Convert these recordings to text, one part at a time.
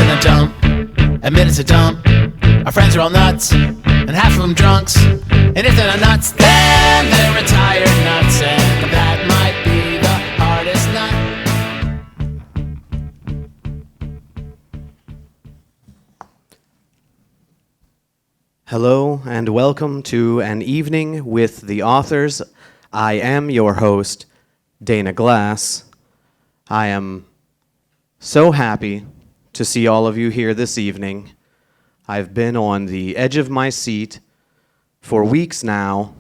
a dump, admit it's a dump. Our friends are all nuts, and half of them drunks. And if they're not nuts, then they're retired nuts, and that might be the hardest nut. Hello and welcome to An Evening with the Authors. I am your host, Dana Glass. I am so happy to see all of you here this evening. I've been on the edge of my seat for weeks now,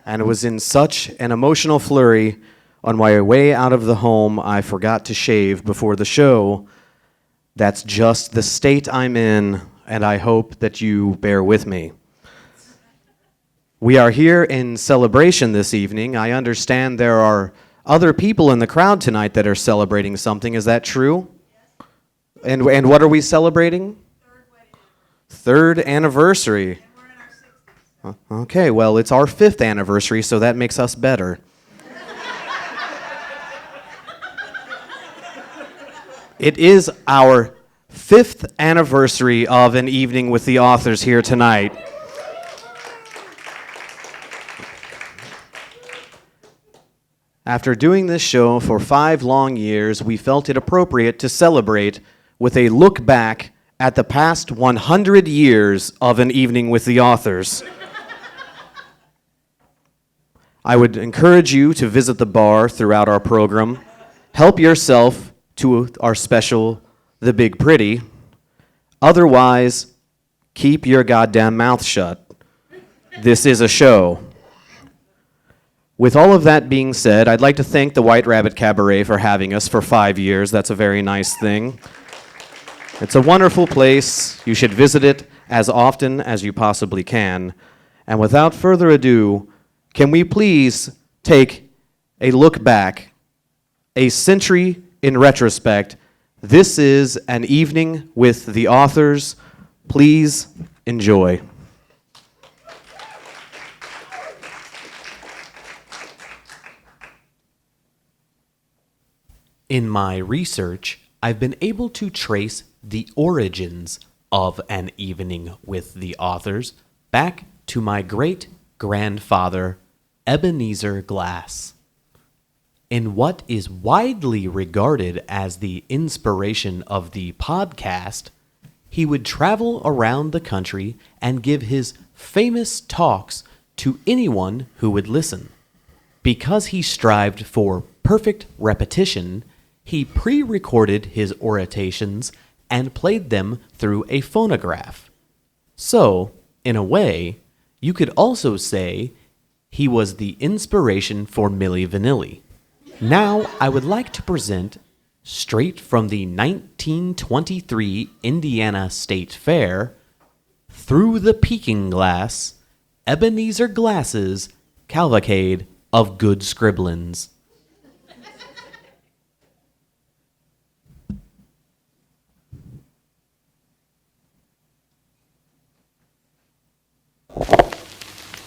and it was in such an emotional flurry on my way out of the home I forgot to shave before the show. That's just the state I'm in, and I hope that you bear with me. We are here in celebration this evening. I understand there are other people in the crowd tonight that are celebrating something. Is that true? Yes. And what are we celebrating? Third anniversary. And we're in our 60s. Okay, well, it's our 5th anniversary, so that makes us better. It is our 5th anniversary of An Evening with the Authors here tonight. After doing this show for 5 long years, we felt it appropriate to celebrate with a look back at the past 100 years of An Evening with the Authors. I would encourage you to visit the bar throughout our program. Help yourself to our special, The Big Pretty. Otherwise, keep your goddamn mouth shut. This is a show. With all of that being said, I'd like to thank the White Rabbit Cabaret for having us for 5 years. That's a very nice thing. It's a wonderful place. You should visit it as often as you possibly can. And without further ado, can we please take a look back, a century in retrospect. This is An Evening with the Authors. Please enjoy. In my research, I've been able to trace the origins of An Evening with the Authors back to my great-grandfather, Ebenezer Glass. In what is widely regarded as the inspiration of the podcast, he would travel around the country and give his famous talks to anyone who would listen. Because he strived for perfect repetition, he pre-recorded his orations and played them through a phonograph. So, in a way, you could also say he was the inspiration for Milli Vanilli. Now, I would like to present, straight from the 1923 Indiana State Fair, Through the Peking Glass, Ebenezer Glass's Cavalcade of Good Scribblins.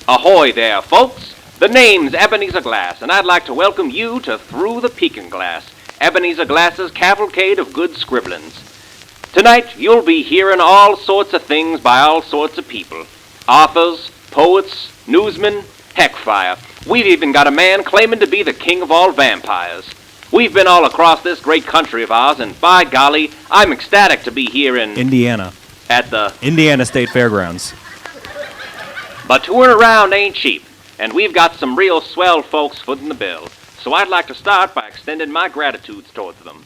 Ahoy there, folks! The name's Ebenezer Glass, and I'd like to welcome you to Through the Peking Glass, Ebenezer Glass's Cavalcade of Good Scribblins. Tonight, you'll be hearing all sorts of things by all sorts of people. Authors, poets, newsmen, heck fire. We've even got a man claiming to be the king of all vampires. We've been all across this great country of ours, and by golly, I'm ecstatic to be here in... Indiana. At the... Indiana State Fairgrounds. But touring around ain't cheap, and we've got some real swell folks footing the bill, so I'd like to start by extending my gratitudes towards them.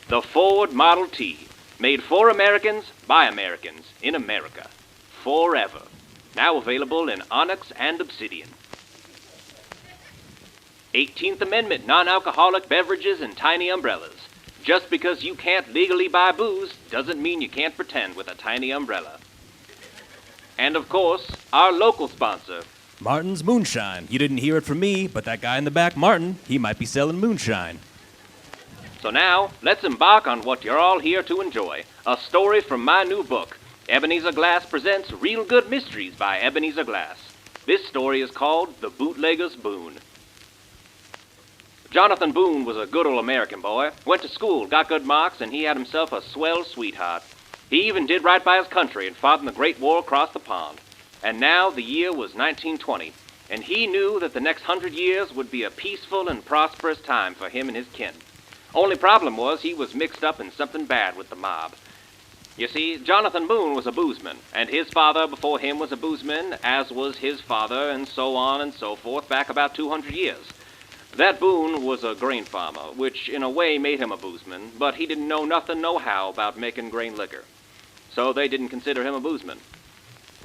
The Ford Model T, made for Americans, by Americans, in America, forever. Now available in onyx and obsidian. 18th Amendment non-alcoholic beverages and tiny umbrellas. Just because you can't legally buy booze doesn't mean you can't pretend with a tiny umbrella. And of course, our local sponsor, Martin's Moonshine. You didn't hear it from me, but that guy in the back, Martin, he might be selling moonshine. So now, let's embark on what you're all here to enjoy. A story from my new book, Ebenezer Glass Presents Real Good Mysteries by Ebenezer Glass. This story is called The Bootlegger's Boon. Jonathan Boone was a good old American boy. Went to school, got good marks, and he had himself a swell sweetheart. He even did right by his country and fought in the Great War across the pond. And now the year was 1920, and he knew that the next 100 years would be a peaceful and prosperous time for him and his kin. Only problem was he was mixed up in something bad with the mob. You see, Jonathan Boone was a boozeman, and his father before him was a boozeman, as was his father, and so on and so forth, back about 200 years. That Boone was a grain farmer, which in a way made him a boozeman, but he didn't know nothing nohow about making grain liquor. So they didn't consider him a boozeman.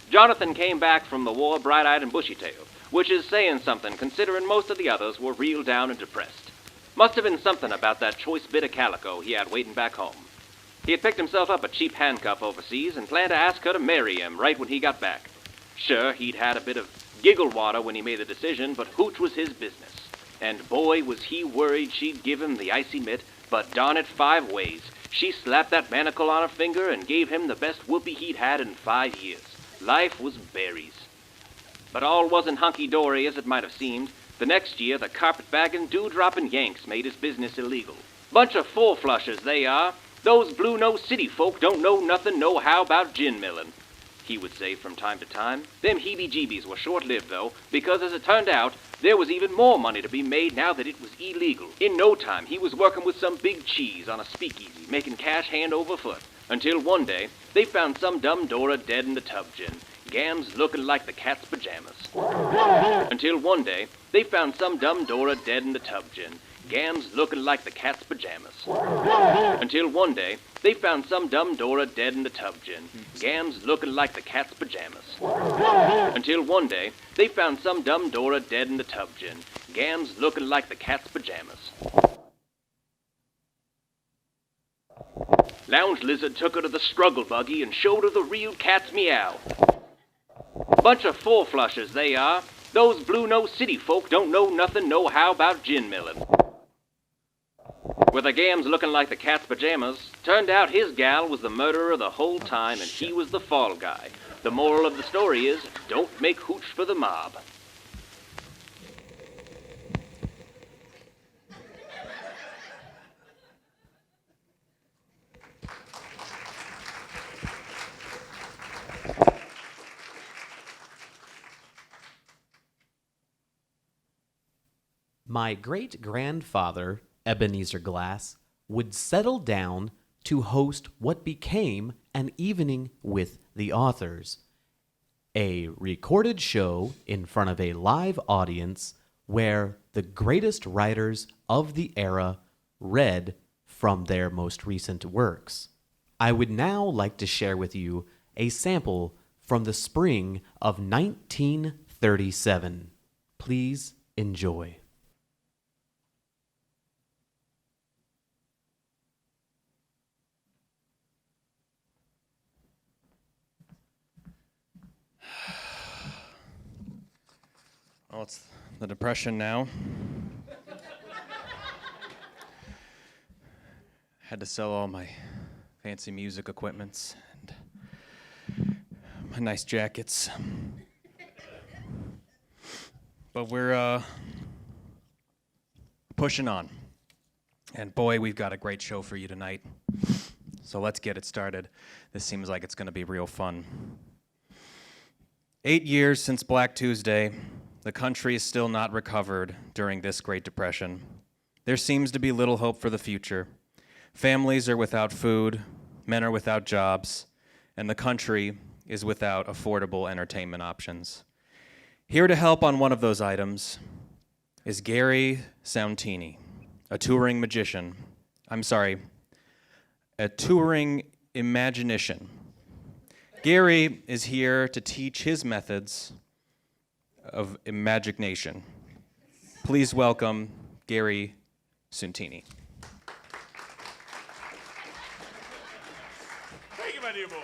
Jonathan came back from the war bright-eyed and bushy-tailed, which is saying something considering most of the others were real down and depressed. Must have been something about that choice bit of calico he had waiting back home. He had picked himself up a cheap handcuff overseas and planned to ask her to marry him right when he got back. Sure, he'd had a bit of giggle water when he made the decision, but hooch was his business. And boy, was he worried she'd give him the icy mitt, but darn it 5 ways. She slapped that manacle on her finger and gave him the best whoopee he'd had in 5 years. Life was berries. But all wasn't hunky-dory as it might have seemed. The next year, the carpetbagging, dew-dropping Yanks made his business illegal. Bunch of four-flushers, they are. Those blue-nosed city folk don't know nothing nohow about gin milling, he would say from time to time. Them heebie-jeebies were short-lived, though, because as it turned out, there was even more money to be made now that it was illegal. In no time, he was working with some big cheese on a speakeasy, making cash hand over foot. Until one day, they found some dumb Dora dead in the tub gin, gams looking like the cat's pajamas. Until one day, they found some dumb Dora dead in the tub gin, gams looking like the cat's pajamas. Until one day, they found some dumb Dora dead in the tub gin, gams looking like the cat's pajamas. Until one day, they found some dumb Dora dead in the tub gin, gams looking like the cat's pajamas. Lounge Lizard took her to the struggle buggy and showed her the real cat's meow. Bunch of four-flushers, they are. Those blue-nosed city folk don't know nothing nohow about gin milling. With the gams looking like the cat's pajamas, turned out his gal was the murderer the whole time and he was the fall guy. The moral of the story is, don't make hooch for the mob. My great-grandfather, Ebenezer Glass, would settle down to host what became an evening with the authors, a recorded show in front of a live audience where the greatest writers of the era read from their most recent works. I would now like to share with you a sample from the spring of 1937. Please enjoy. Well, it's the Depression now. Had to sell all my fancy music equipments and my nice jackets. But we're pushing on. And boy, we've got a great show for you tonight. So let's get it started. This seems like it's going to be real fun. 8 years since Black Tuesday. The country is still not recovered during this Great Depression. There seems to be little hope for the future. Families are without food, men are without jobs, and the country is without affordable entertainment options. Here to help on one of those items is Gary Sauntini, a touring magician. A touring imaginician. Gary is here to teach his methods of imagination. Please welcome Gary Sauntini. Thank you, my dear boy.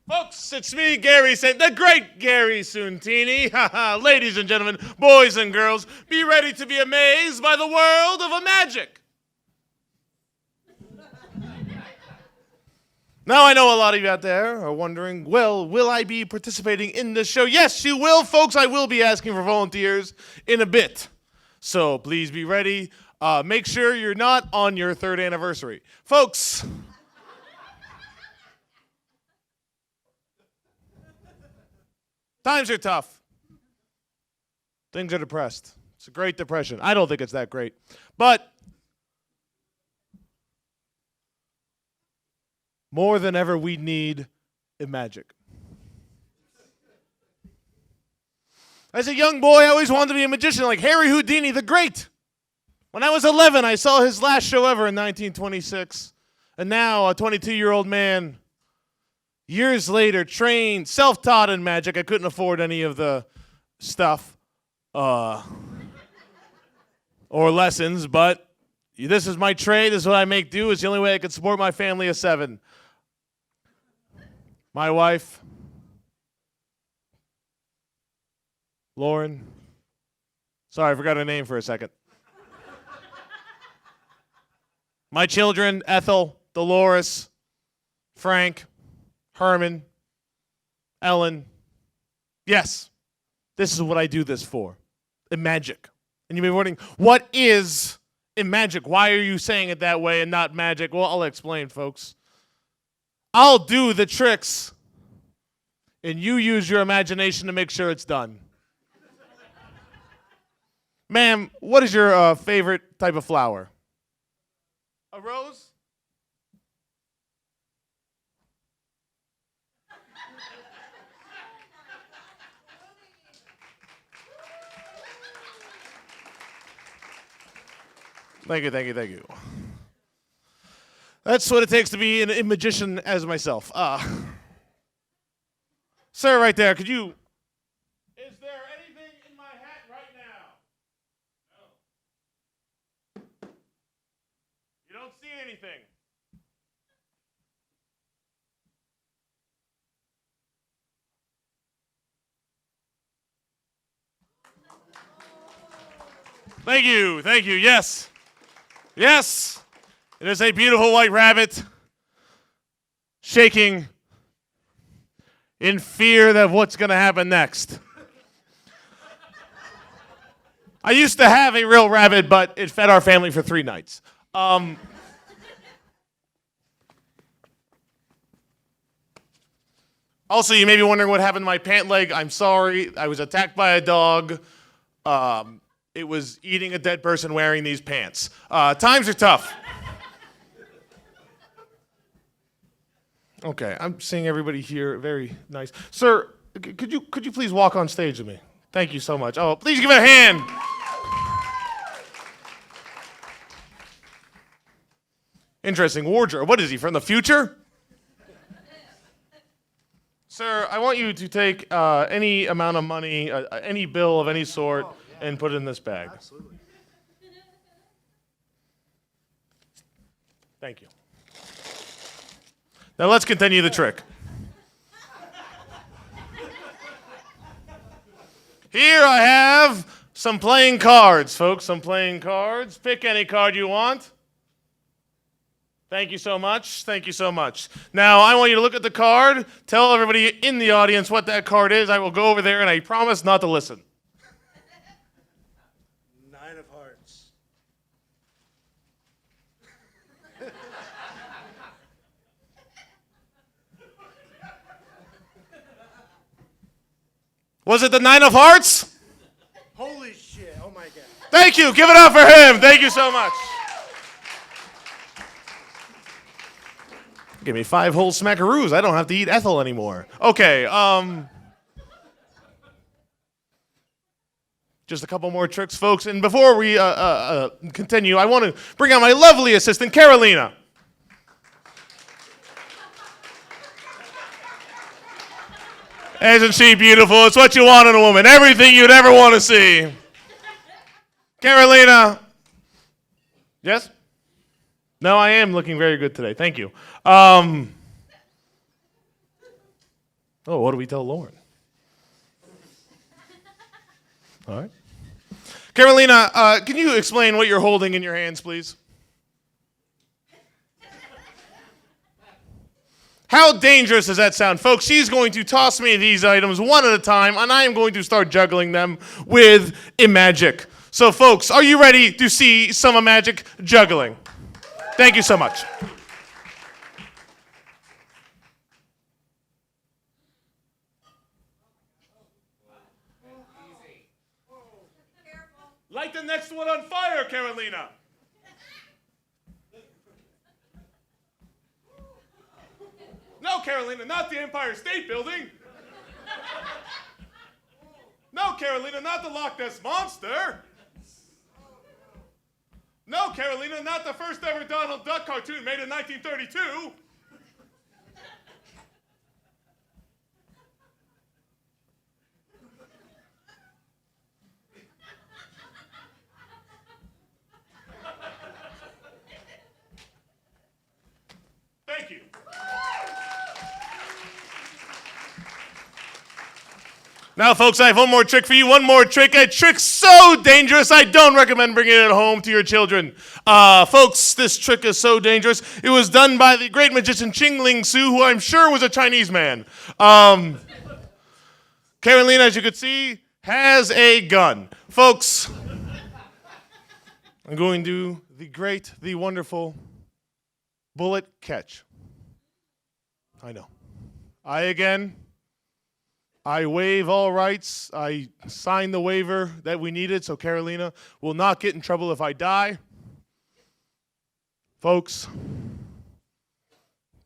Folks, it's me, Gary the great Gary Sauntini. Ladies and gentlemen, boys and girls, be ready to be amazed by the world of magic. Now, I know a lot of you out there are wondering, well, will I be participating in this show? Yes, you will, folks. I will be asking for volunteers in a bit. So please be ready. Make sure you're not on your 3rd anniversary. Folks, times are tough. Things are depressed. It's a great depression. I don't think it's that great. But more than ever, we need magic. As a young boy, I always wanted to be a magician like Harry Houdini the Great. When I was 11, I saw his last show ever in 1926. And now, a 22-year-old man, years later, trained, self-taught in magic. I couldn't afford any of the stuff or lessons, but this is my trade. This is what I make do. It's the only way I can support my family of 7. My wife, Lauren. Sorry, I forgot her name for a second. My children, Ethel, Dolores, Frank, Herman, Ellen. Yes, this is what I do this for. Magic. And you may be wondering, what is magic? Why are you saying it that way and not magic? Well, I'll explain, folks. I'll do the tricks, and you use your imagination to make sure it's done. Ma'am, what is your favorite type of flower? A rose? Thank you. That's what it takes to be a magician as myself. Sir, right there, could you... Is there anything in my hat right now? No. You don't see anything. Thank you, yes. Yes, it is a beautiful white rabbit shaking in fear of what's going to happen next. I used to have a real rabbit, but it fed our family for 3 nights. Also, you may be wondering what happened to my pant leg. I'm sorry. I was attacked by a dog. It was eating a dead person wearing these pants. Times are tough. Okay, I'm seeing everybody here. Very nice. Sir, could you please walk on stage with me? Thank you so much. Oh, please give it a hand. Interesting wardrobe. What is he, from the future? Sir, I want you to take any amount of money, any bill of any sort, and put it in this bag. Absolutely. Thank you. Now let's continue the trick. Here I have some playing cards, folks. Some playing cards. Pick any card you want. Thank you so much. Thank you so much. Now, I want you to look at the card. Tell everybody in the audience what that card is. I will go over there, and I promise not to listen. 9 of hearts. Was it the 9 of hearts? Holy shit. Oh, my God. Thank you. Give it up for him. Thank you so much. Give me 5 whole smackaroos. I don't have to eat Ethel anymore. Okay, just a couple more tricks, folks. And before we continue, I want to bring out my lovely assistant, Carolina. Isn't she beautiful? It's what you want in a woman. Everything you'd ever want to see. Carolina. Yes? No, I am looking very good today. Thank you. Oh, what do we tell Lauren? All right. Carolina, can you explain what you're holding in your hands, please? How dangerous does that sound? Folks, she's going to toss me these items one at a time, and I am going to start juggling them with magic. So, folks, are you ready to see some magic juggling? Thank you so much. Light the next one on fire, Carolina. No, Carolina, not the Empire State Building. No, Carolina, not the Loch Ness Monster. No, Carolina, not the first ever Donald Duck cartoon made in 1932. Thank you. Now, folks, I have one more trick for you. One more trick. A trick so dangerous, I don't recommend bringing it home to your children. Folks, this trick is so dangerous. It was done by the great magician Ching Ling Su, who I'm sure was a Chinese man. Carolina, as you can see, has a gun. Folks, I'm going to do the great, the wonderful bullet catch. I know. I waive all rights. I sign the waiver that we needed so Carolina will not get in trouble if I die. Folks,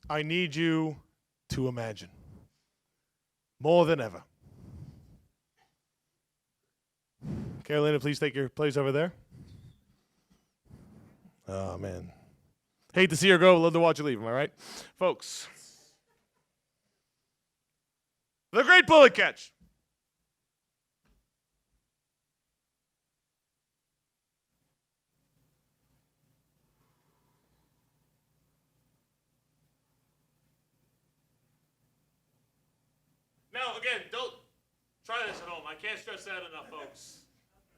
I need you to imagine more than ever. Carolina, please take your place over there. Oh, man. Hate to see her go, love to watch her leave, am I right? Folks, the great bullet catch. Now, again, don't try this at home. I can't stress that enough, folks.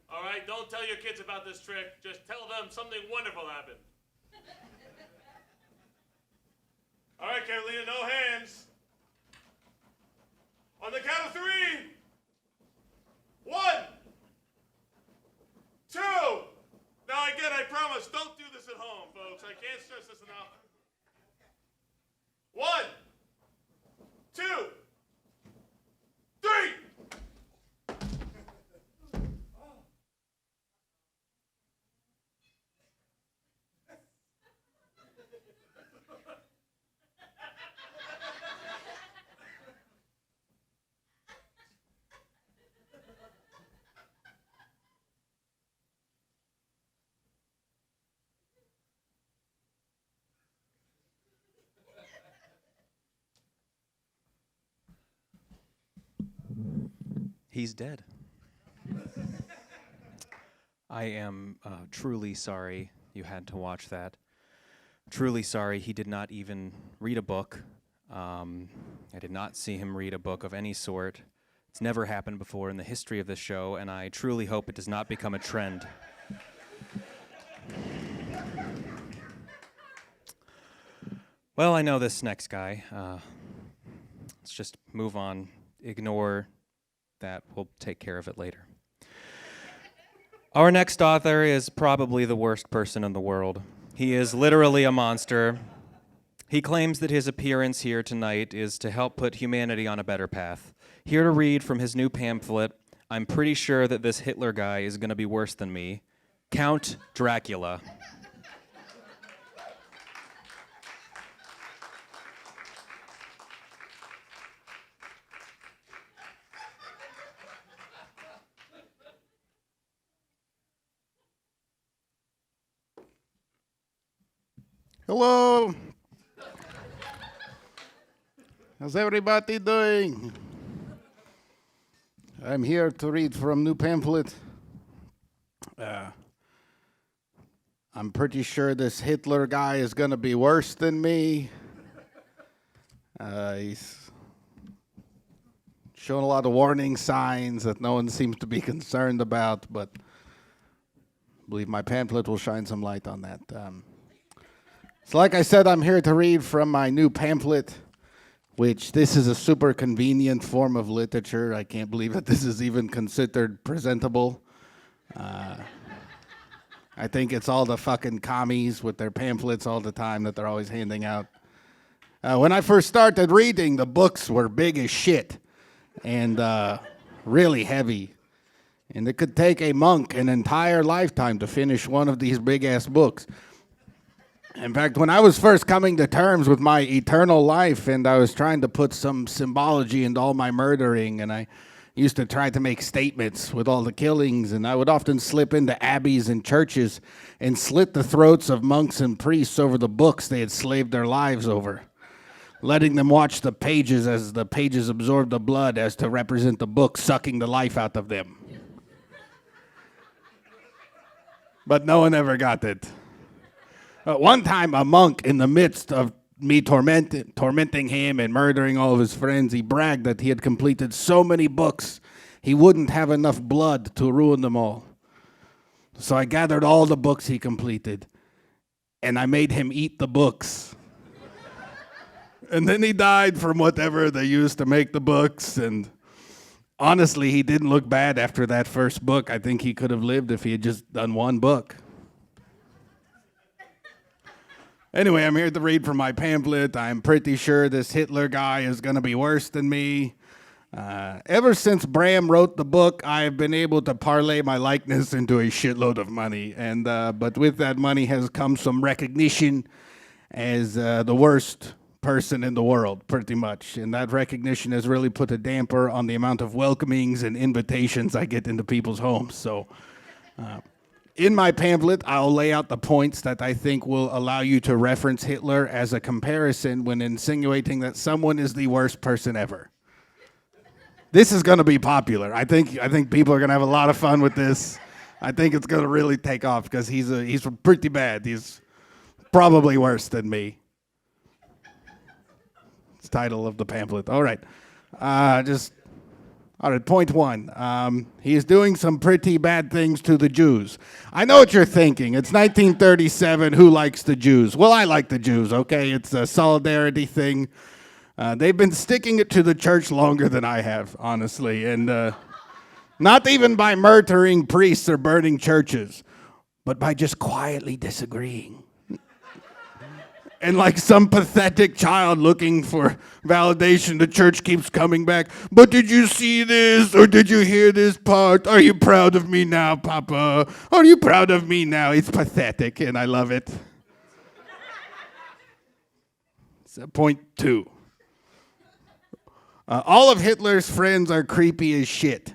All right? Don't tell your kids about this trick. Just tell them something wonderful happened. All right, Carolina, no hands. On the count of 3. 1, 2. Now, again, I promise, don't do this at home, folks. I can't stress this enough. 1, 2, 3. He's dead. I am truly sorry you had to watch that. Truly sorry he did not even read a book. I did not see him read a book of any sort. It's never happened before in the history of this show, and I truly hope it does not become a trend. Well, I know this next guy. Let's just move on. Ignore that. We'll take care of it later. Our next author is probably the worst person in the world. He is literally a monster. He claims that his appearance here tonight is to help put humanity on a better path. Here to read from his new pamphlet, I'm pretty sure that this Hitler guy is going to be worse than me. Count Dracula. Hello. How's everybody doing? I'm here to read from new pamphlet. I'm pretty sure this Hitler guy is going to be worse than me. He's shown a lot of warning signs that no one seems to be concerned about, but I believe my pamphlet will shine some light on that. So like I said, I'm here to read from my new pamphlet, which this is a super convenient form of literature. I can't believe that this is even considered presentable. I think it's all the fucking commies with their pamphlets all the time that they're always handing out. When I first started reading, the books were big as shit and really heavy. And it could take a monk an entire lifetime to finish one of these big-ass books. In fact, when I was first coming to terms with my eternal life and I was trying to put some symbology into all my murdering, and I used to try to make statements with all the killings, and I would often slip into abbeys and churches and slit the throats of monks and priests over the books they had slaved their lives over, letting them watch the pages as the pages absorbed the blood as to represent the book sucking the life out of them. But no one ever got it. One time, a monk, in the midst of me tormenting him and murdering all of his friends, he bragged that he had completed so many books, he wouldn't have enough blood to ruin them all. So I gathered all the books he completed, and I made him eat the books. And then he died from whatever they used to make the books, and honestly, he didn't look bad after that first book. I think he could have lived if he had just done one book. Anyway, I'm here to read from my pamphlet. I'm pretty sure this Hitler guy is going to be worse than me. Ever since Bram wrote the book, I've been able to parlay my likeness into a shitload of money. But with that money has come some recognition as the worst person in the world, pretty much. And that recognition has really put a damper on the amount of welcomings and invitations I get into people's homes. So in my pamphlet, I'll lay out the points that I think will allow you to reference Hitler as a comparison when insinuating that someone is the worst person ever. This is going to be popular. I think people are going to have a lot of fun with this. I think it's going to really take off because he's pretty bad. He's probably worse than me. It's the title of the pamphlet. All right. All right, point one. He is doing some pretty bad things to the Jews. I know what you're thinking. It's 1937. Who likes the Jews? Well, I like the Jews, okay? It's a solidarity thing. They've been sticking it to the church longer than I have, honestly. And not even by murdering priests or burning churches, but by just quietly disagreeing. And like some pathetic child looking for validation, the church keeps coming back. But did you see this? Or did you hear this part? Are you proud of me now, Papa? Are you proud of me now? It's pathetic, and I love it. So point two. All of Hitler's friends are creepy as shit.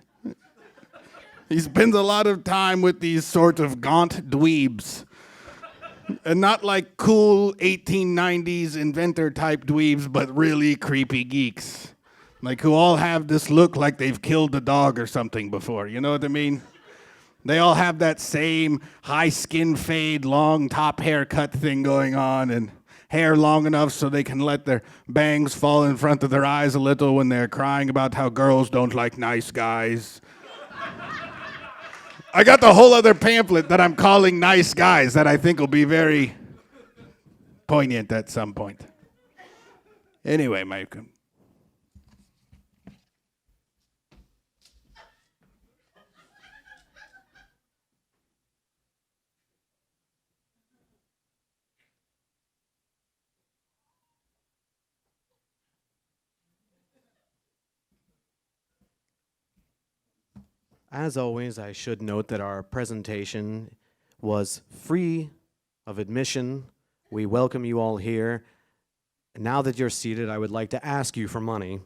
He spends a lot of time with these sort of gaunt dweebs. And not like cool 1890s inventor-type dweebs, but really creepy geeks. Like who all have this look like they've killed a dog or something before. You know what I mean? They all have that same high skin fade, long top haircut thing going on, and hair long enough so they can let their bangs fall in front of their eyes a little when they're crying about how girls don't like nice guys. I got the whole other pamphlet that I'm calling Nice Guys that I think will be very poignant at some point. Anyway, Mike. As always, I should note that our presentation was free of admission. We welcome you all here. Now that you're seated, I would like to ask you for money.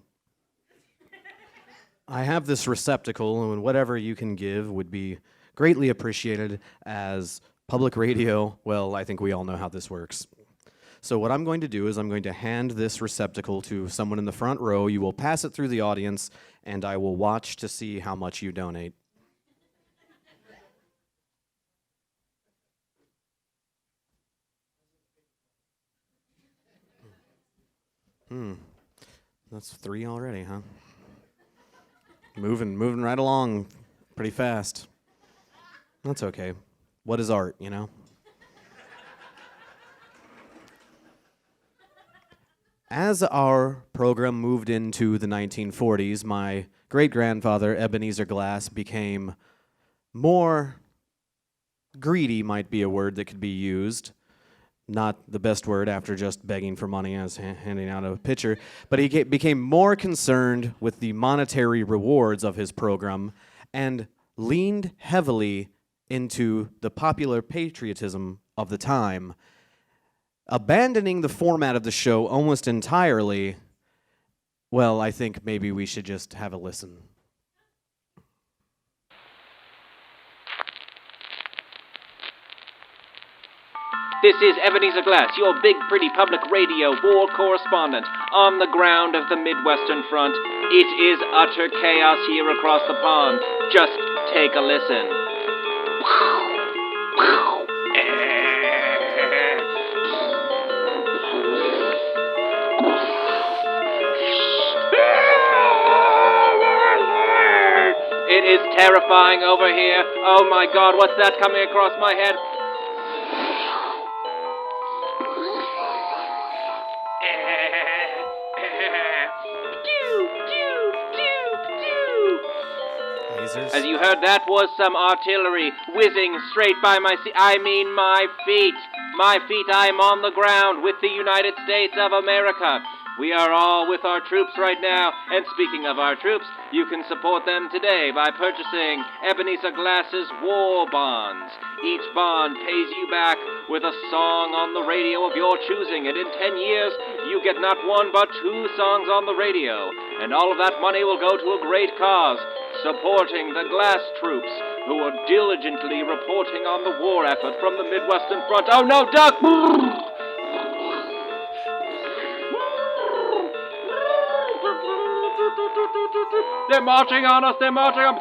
I have this receptacle, and whatever you can give would be greatly appreciated as public radio. Well, I think we all know how this works. So what I'm going to do is I'm going to hand this receptacle to someone in the front row. You will pass it through the audience, and I will watch to see how much you donate. That's 3 already, huh? Moving right along pretty fast. That's okay. What is art, you know? As our program moved into the 1940s, my great-grandfather, Ebenezer Glass, became more greedy might be a word that could be used. Not the best word after just begging for money as handing out a pitcher, but he became more concerned with the monetary rewards of his program and leaned heavily into the popular patriotism of the time, abandoning the format of the show almost entirely. Well, I think maybe we should just have a listen. This is Ebenezer Glass, your big, pretty public radio war correspondent on the ground of the Midwestern Front. It is utter chaos here across the pond. Just take a listen. It is terrifying over here. Oh my God, what's that coming across my head? As you heard, that was some artillery whizzing straight by my feet. My feet, I am on the ground with the United States of America. We are all with our troops right now, and speaking of our troops, you can support them today by purchasing Ebenezer Glass's war bonds. Each bond pays you back with a song on the radio of your choosing, and in 10 years, you get not one but 2 songs on the radio. And all of that money will go to a great cause, supporting the Glass troops, who are diligently reporting on the war effort from the Midwestern Front. Oh no, duck! They're marching on us, they're marching on...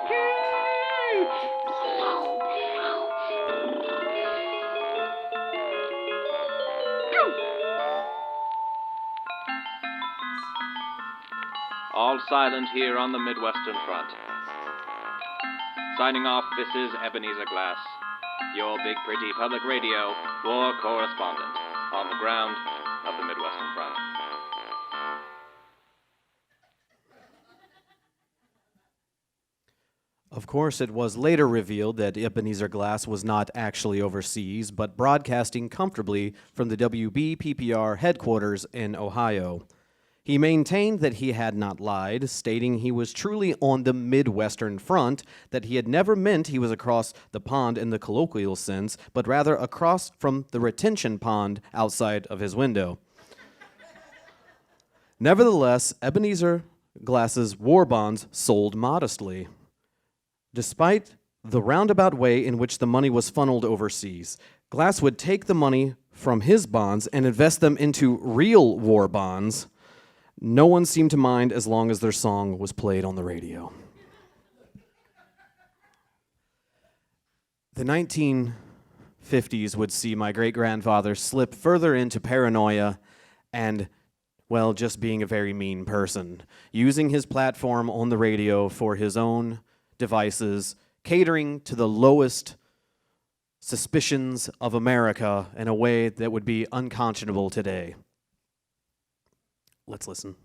All silent here on the Midwestern Front. Signing off, this is Ebenezer Glass, your big pretty public radio war correspondent on the ground of the Midwestern Front. Of course, it was later revealed that Ebenezer Glass was not actually overseas, but broadcasting comfortably from the WBPPR headquarters in Ohio. He maintained that he had not lied, stating he was truly on the Midwestern Front, that he had never meant he was across the pond in the colloquial sense, but rather across from the retention pond outside of his window. Nevertheless, Ebenezer Glass's war bonds sold modestly. Despite the roundabout way in which the money was funneled overseas, Glass would take the money from his bonds and invest them into real war bonds. No one seemed to mind as long as their song was played on the radio. The 1950s would see my great-grandfather slip further into paranoia and, well, just being a very mean person, using his platform on the radio for his own devices, catering to the lowest suspicions of America in a way that would be unconscionable today. Let's listen.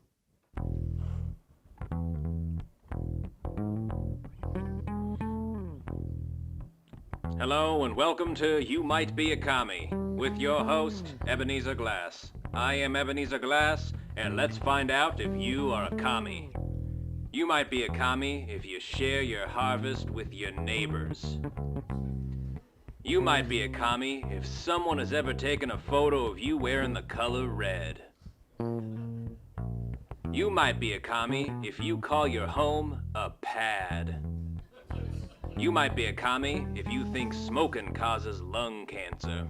Hello and welcome to You Might Be a Commie, with your host, Ebenezer Glass. I am Ebenezer Glass, and let's find out if you are a commie. You might be a commie if you share your harvest with your neighbors. You might be a commie if someone has ever taken a photo of you wearing the color red. You might be a commie if you call your home a pad. You might be a commie if you think smoking causes lung cancer.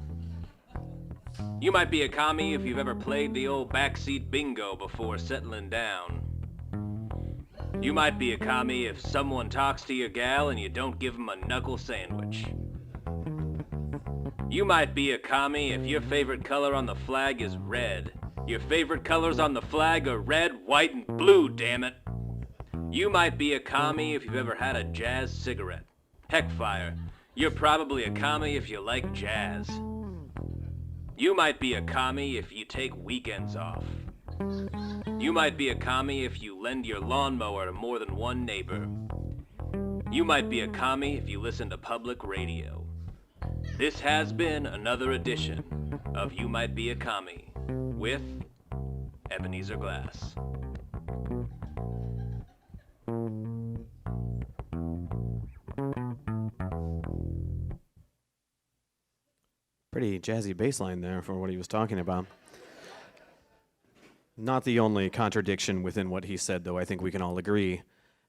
You might be a commie if you've ever played the old backseat bingo before settling down. You might be a commie if someone talks to your gal and you don't give them a knuckle sandwich. You might be a commie if your favorite color on the flag is red. Your favorite colors on the flag are red, white, and blue, damn it. You might be a commie if you've ever had a jazz cigarette. Heck fire, you're probably a commie if you like jazz. You might be a commie if you take weekends off. You might be a commie if you lend your lawnmower to more than one neighbor. You might be a commie if you listen to public radio. This has been another edition of You Might Be a Commie with Ebenezer Glass. Pretty jazzy bass line there for what he was talking about. Not the only contradiction within what he said, though, I think we can all agree.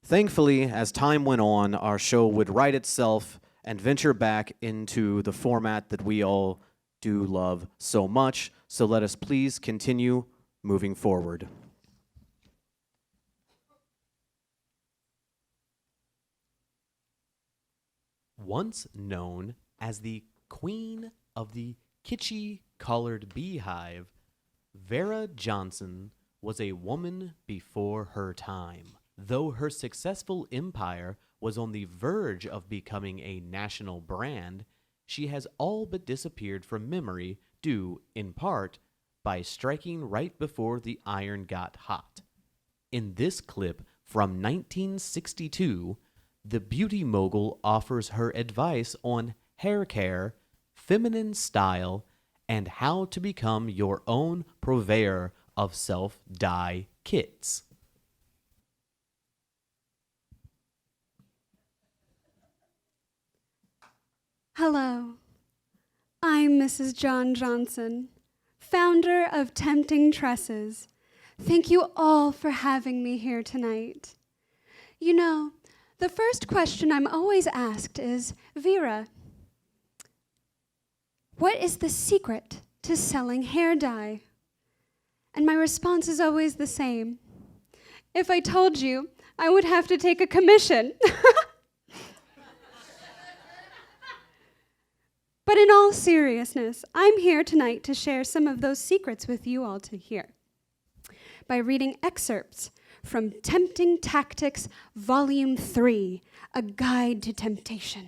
Thankfully, as time went on, our show would right itself and venture back into the format that we all do love so much. So let us please continue moving forward. Once known as the Queen of the Kitschy-Collared Beehive, Vera Johnson was a woman before her time. Though her successful empire was on the verge of becoming a national brand, she has all but disappeared from memory due, in part, by striking right before the iron got hot. In this clip from 1962, the beauty mogul offers her advice on hair care, feminine style, and how to become your own purveyor of self-dye kits. Hello, I'm Mrs. John Johnson, founder of Tempting Tresses. Thank you all for having me here tonight. You know, the first question I'm always asked is, Vera, what is the secret to selling hair dye? And my response is always the same. If I told you, I would have to take a commission. But in all seriousness, I'm here tonight to share some of those secrets with you all to hear by reading excerpts from Tempting Tactics, Volume 3, A Guide to Temptation.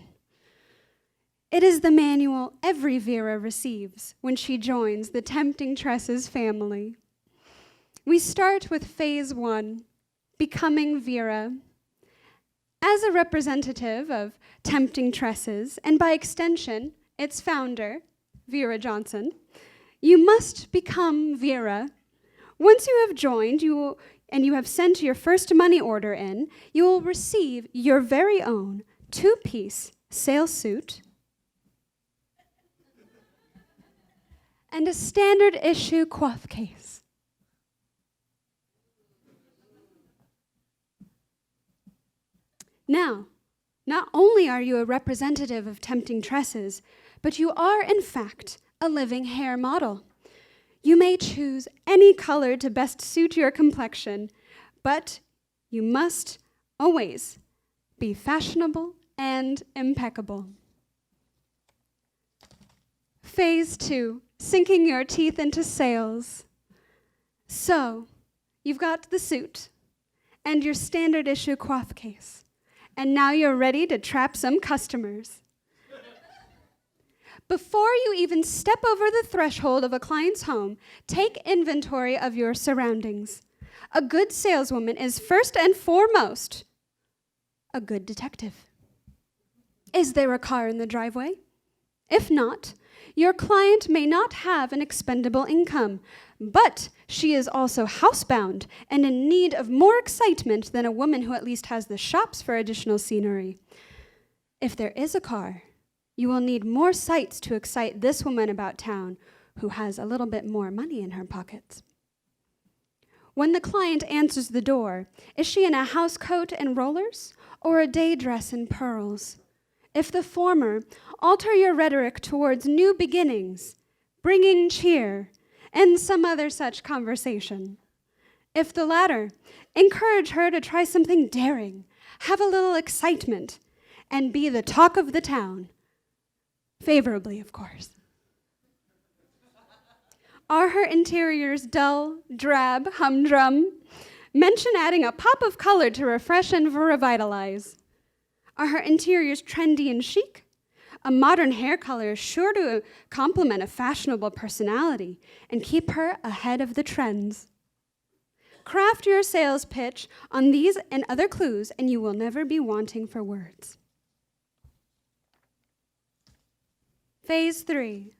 It is the manual every Vera receives when she joins the Tempting Tresses family. We start with Phase 1, Becoming Vera. As a representative of Tempting Tresses, and by extension, its founder, Vera Johnson, you must become Vera. Once you have joined, you have sent your first money order in, you will receive your very own 2-piece sale suit and a standard issue coif case. Now, not only are you a representative of Tempting Tresses, but you are, in fact, a living hair model. You may choose any color to best suit your complexion, but you must always be fashionable and impeccable. Phase 2, sinking your teeth into sales. So, you've got the suit and your standard issue coif case, and now you're ready to trap some customers. Before you even step over the threshold of a client's home, take inventory of your surroundings. A good saleswoman is first and foremost a good detective. Is there a car in the driveway? If not, your client may not have an expendable income, but she is also housebound and in need of more excitement than a woman who at least has the shops for additional scenery. If there is a car, you will need more sights to excite this woman about town who has a little bit more money in her pockets. When the client answers the door, is she in a house coat and rollers or a day dress and pearls? If the former, alter your rhetoric towards new beginnings, bringing cheer, and some other such conversation. If the latter, encourage her to try something daring, have a little excitement, and be the talk of the town. Favorably, of course. Are her interiors dull, drab, humdrum? Mention adding a pop of color to refresh and revitalize. Are her interiors trendy and chic? A modern hair color is sure to complement a fashionable personality and keep her ahead of the trends. Craft your sales pitch on these and other clues, and you will never be wanting for words. Phase 3.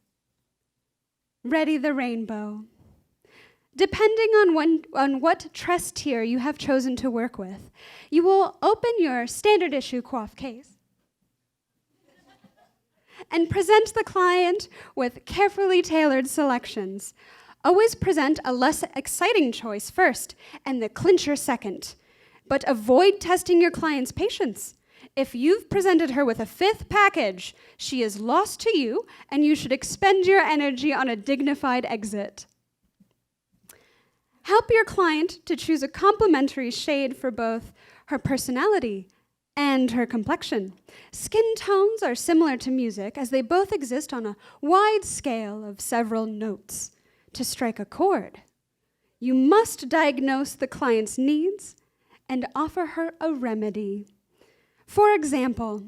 Ready the rainbow. Depending on what tress tier you have chosen to work with, you will open your standard issue coif case and present the client with carefully tailored selections. Always present a less exciting choice first and the clincher second, but avoid testing your client's patience. If you've presented her with a 5th package, she is lost to you, and you should expend your energy on a dignified exit. Help your client to choose a complementary shade for both her personality and her complexion. Skin tones are similar to music, as they both exist on a wide scale of several notes. To strike a chord, you must diagnose the client's needs and offer her a remedy. For example,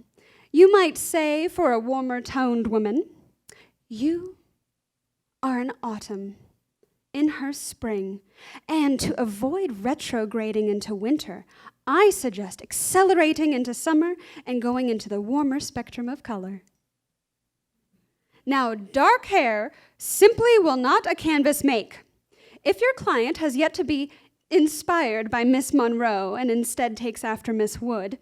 you might say for a warmer toned woman, you are an autumn in her spring, and to avoid retrograding into winter, I suggest accelerating into summer and going into the warmer spectrum of color. Now, dark hair simply will not a canvas make. If your client has yet to be inspired by Miss Monroe and instead takes after Miss Wood,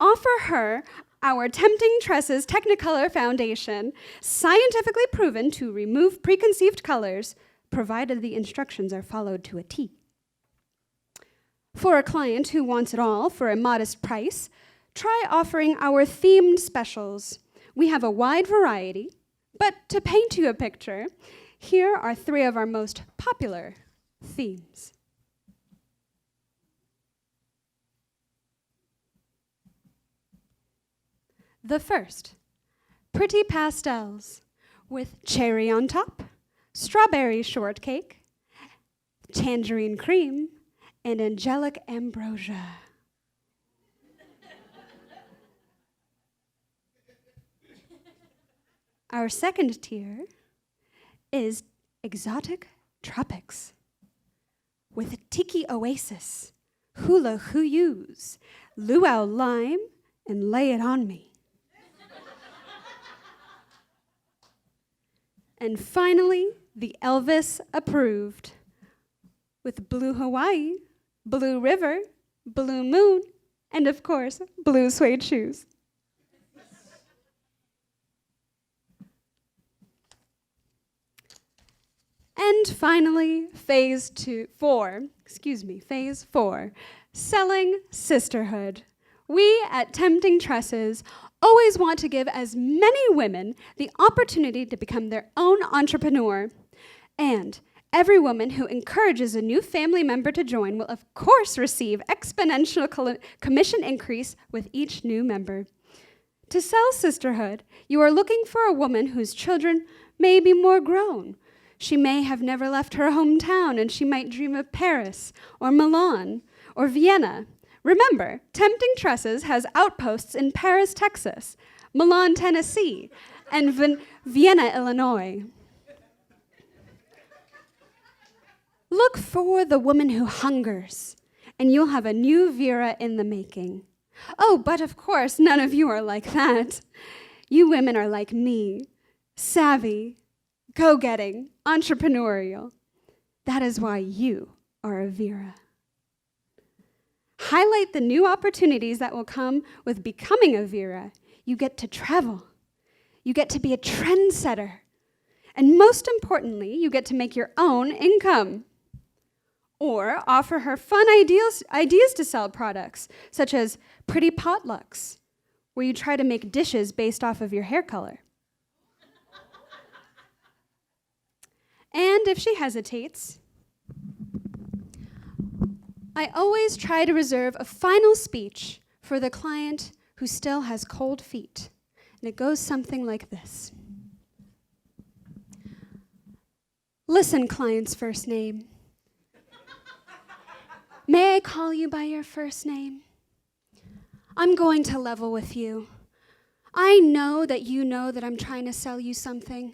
offer her our Tempting Tresses Technicolor Foundation, scientifically proven to remove preconceived colors, provided the instructions are followed to a T. For a client who wants it all for a modest price, try offering our themed specials. We have a wide variety, but to paint you a picture, here are 3 of our most popular themes. The first, pretty pastels with cherry on top, strawberry shortcake, tangerine cream, and angelic ambrosia. Our second tier is exotic tropics with tiki oasis, hula huyus, luau lime, and lay it on me. And finally, the Elvis approved with blue Hawaii, blue river, blue moon, and of course, blue suede shoes. And finally, phase 4, selling sisterhood. We at Tempting Tresses always want to give as many women the opportunity to become their own entrepreneur. And every woman who encourages a new family member to join will of course receive exponential commission increase with each new member. To sell sisterhood, you are looking for a woman whose children may be more grown. She may have never left her hometown, and she might dream of Paris or Milan or Vienna. Remember, Tempting Tresses has outposts in Paris, Texas, Milan, Tennessee, and Vienna, Illinois. Look for the woman who hungers, and you'll have a new Vera in the making. Oh, but of course, none of you are like that. You women are like me, savvy, go-getting, entrepreneurial. That is why you are a Vera. Highlight the new opportunities that will come with becoming a Vera. You get to travel. You get to be a trendsetter. And most importantly, you get to make your own income. Or offer her fun ideas to sell products, such as pretty potlucks, where you try to make dishes based off of your hair color. And if she hesitates, I always try to reserve a final speech for the client who still has cold feet. And it goes something like this. Listen, client's first name. May I call you by your first name? I'm going to level with you. I know that you know that I'm trying to sell you something.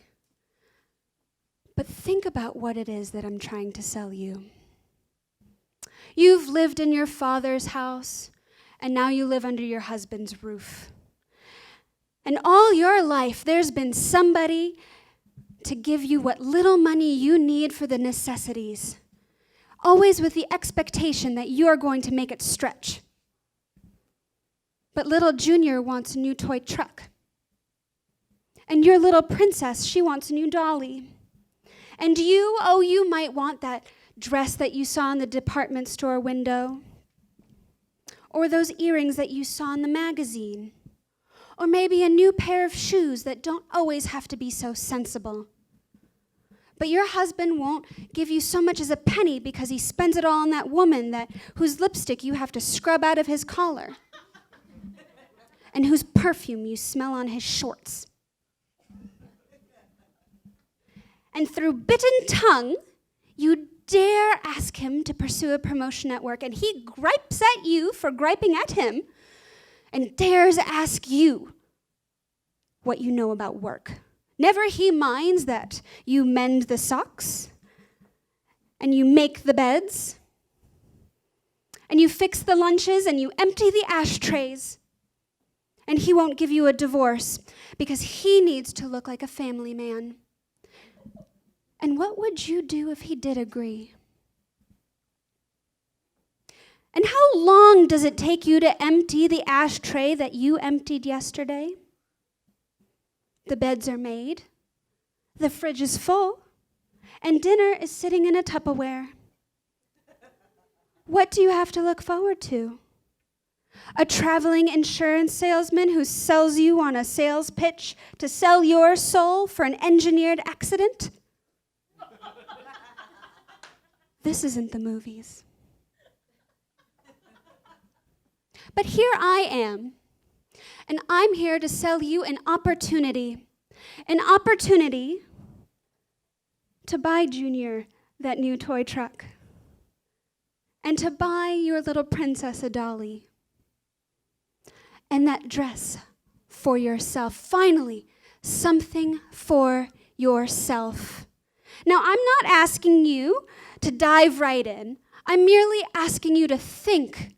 But think about what it is that I'm trying to sell you. You've lived in your father's house, and now you live under your husband's roof. And all your life, there's been somebody to give you what little money you need for the necessities, always with the expectation that you're going to make it stretch. But little Junior wants a new toy truck. And your little princess, she wants a new dolly. And you, oh, you might want that dress that you saw in the department store window, or those earrings that you saw in the magazine, or maybe a new pair of shoes that don't always have to be so sensible. But your husband won't give you so much as a penny because he spends it all on that woman whose lipstick you have to scrub out of his collar and whose perfume you smell on his shorts. And through bitten tongue, you dare ask him to pursue a promotion at work, and he gripes at you for griping at him and dares ask you what you know about work. Never he minds that you mend the socks, and you make the beds, and you fix the lunches, and you empty the ashtrays. And he won't give you a divorce because he needs to look like a family man. And what would you do if he did agree? And how long does it take you to empty the ashtray that you emptied yesterday? The beds are made, the fridge is full, and dinner is sitting in a Tupperware. What do you have to look forward to? A traveling insurance salesman who sells you on a sales pitch to sell your soul for an engineered accident? This isn't the movies. But here I am, and I'm here to sell you an opportunity to buy Junior that new toy truck, and to buy your little princess a dolly, and that dress for yourself. Finally, something for yourself. Now, I'm not asking you to dive right in. I'm merely asking you to think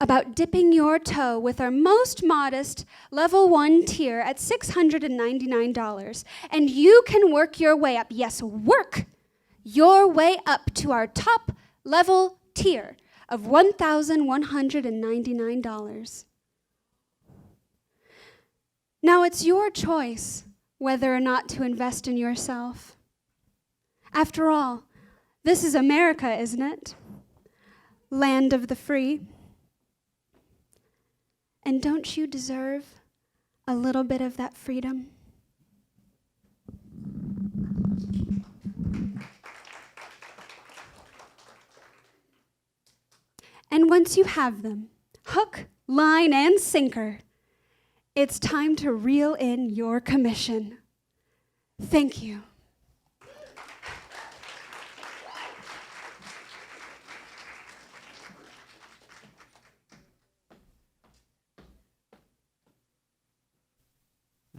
about dipping your toe with our most modest level 1 tier at $699. And you can work your way up. Yes, work your way up to our top level tier of $1,199. Now, it's your choice whether or not to invest in yourself. After all, this is America, isn't it? Land of the free. And don't you deserve a little bit of that freedom? And once you have them, hook, line, and sinker, it's time to reel in your commission. Thank you.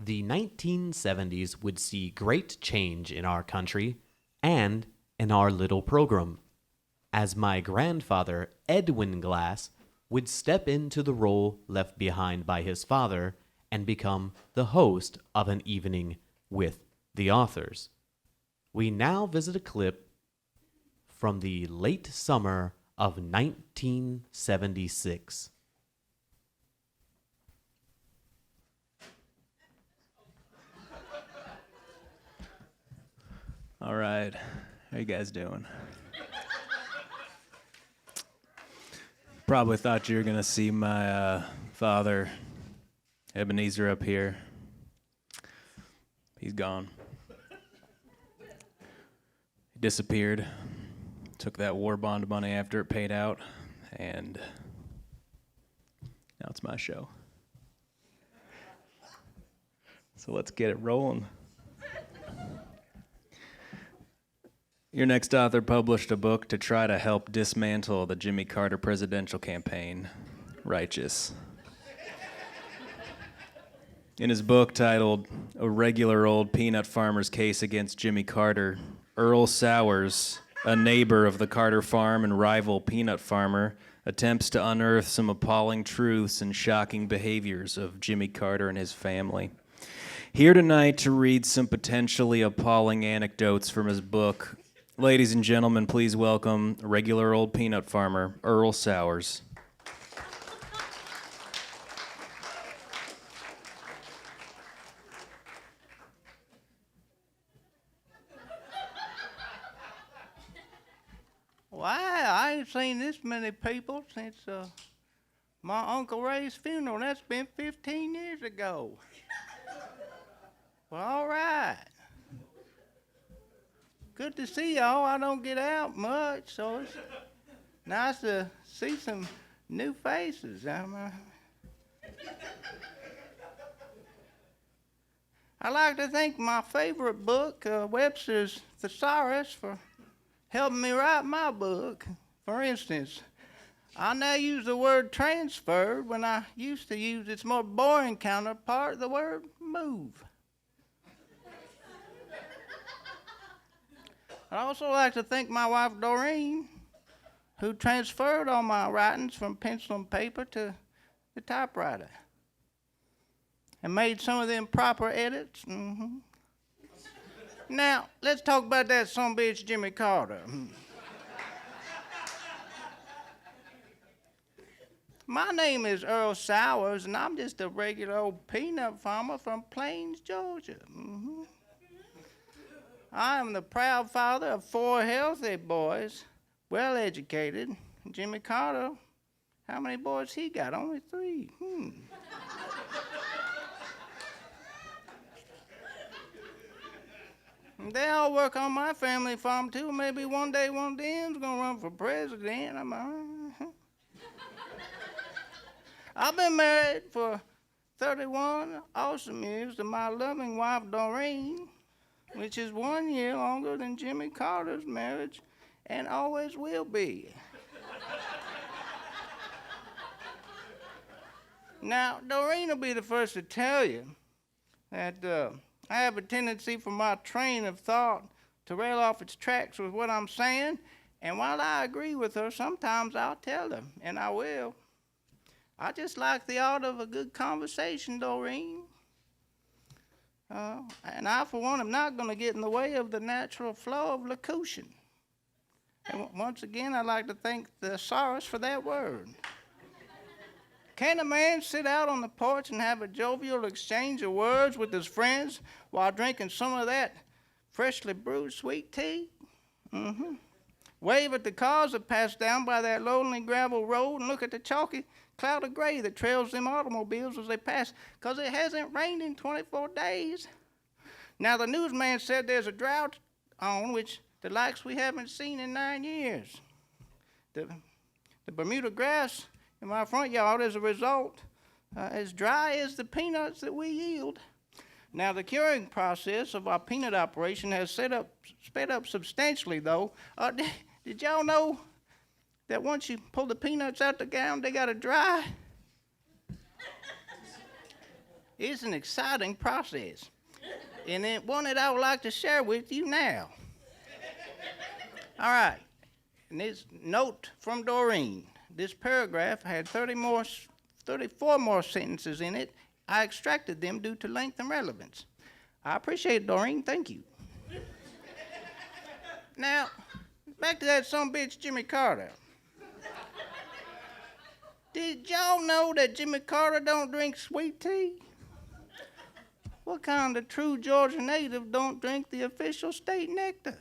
The 1970s would see great change in our country and in our little program, as my grandfather, Edwin Glass, would step into the role left behind by his father and become the host of an evening with the authors. We now visit a clip from the late summer of 1976. All right, how you guys doing? Probably thought you were gonna see my father, Ebenezer, up here. He's gone. He disappeared, took that war bond money after it paid out, and now it's my show. So let's get it rolling. Your next author published a book to try to help dismantle the Jimmy Carter presidential campaign, Righteous. In his book titled A Regular Old Peanut Farmer's Case Against Jimmy Carter, Earl Sowers a neighbor of the Carter farm and rival peanut farmer, attempts to unearth some appalling truths and shocking behaviors of Jimmy Carter and his family. Here tonight to read some potentially appalling anecdotes from his book. Ladies and gentlemen, please welcome regular old peanut farmer, Earl Sowers. Wow, I ain't seen this many people since my Uncle Ray's funeral. That's been 15 years ago. Well, all right. Good to see y'all. I don't get out much, so it's nice to see some new faces. I like to thank my favorite book, Webster's Thesaurus, for helping me write my book. For instance, I now use the word transferred when I used to use its more boring counterpart, the word move. I'd also like to thank my wife, Doreen, who transferred all my writings from pencil and paper to the typewriter and made some of them proper edits. Now, let's talk about that sumbitch Jimmy Carter. My name is Earl Sowers, and I'm just a regular old peanut farmer from Plains, Georgia. I am the proud father of 4 healthy boys, well educated. Jimmy Carter, how many boys he got? Only 3. They all work on my family farm too. Maybe one day one of them's gonna run for president. I've been married for 31 awesome years to my loving wife, Doreen, which is 1 year longer than Jimmy Carter's marriage and always will be. Now, Doreen will be the first to tell you that I have a tendency for my train of thought to rail off its tracks with what I'm saying, and while I agree with her, sometimes I'll tell her, and I will. I just like the art of a good conversation, Doreen. And I, for one, am not going to get in the way of the natural flow of locution. And once again, I'd like to thank the thesaurus for that word. Can a man sit out on the porch and have a jovial exchange of words with his friends while drinking some of that freshly brewed sweet tea? Wave at the cars that pass down by that lonely gravel road and look at the chalky cloud of gray that trails them automobiles as they pass, because it hasn't rained in 24 days. Now, the newsman said there's a drought on, which the likes we haven't seen in 9 years. The Bermuda grass in my front yard, as a result, as dry as the peanuts that we yield. Now, the curing process of our peanut operation has sped up substantially, though. Did y'all know that once you pull the peanuts out the ground, they got to dry? It's an exciting process, and it's one that I would like to share with you now. All right, and this note from Doreen. This paragraph had 34 more sentences in it. I extracted them due to length and relevance. I appreciate it, Doreen. Thank you. Now, back to that sumbitch Jimmy Carter. Did y'all know that Jimmy Carter don't drink sweet tea? What kind of true Georgia native don't drink the official state nectar?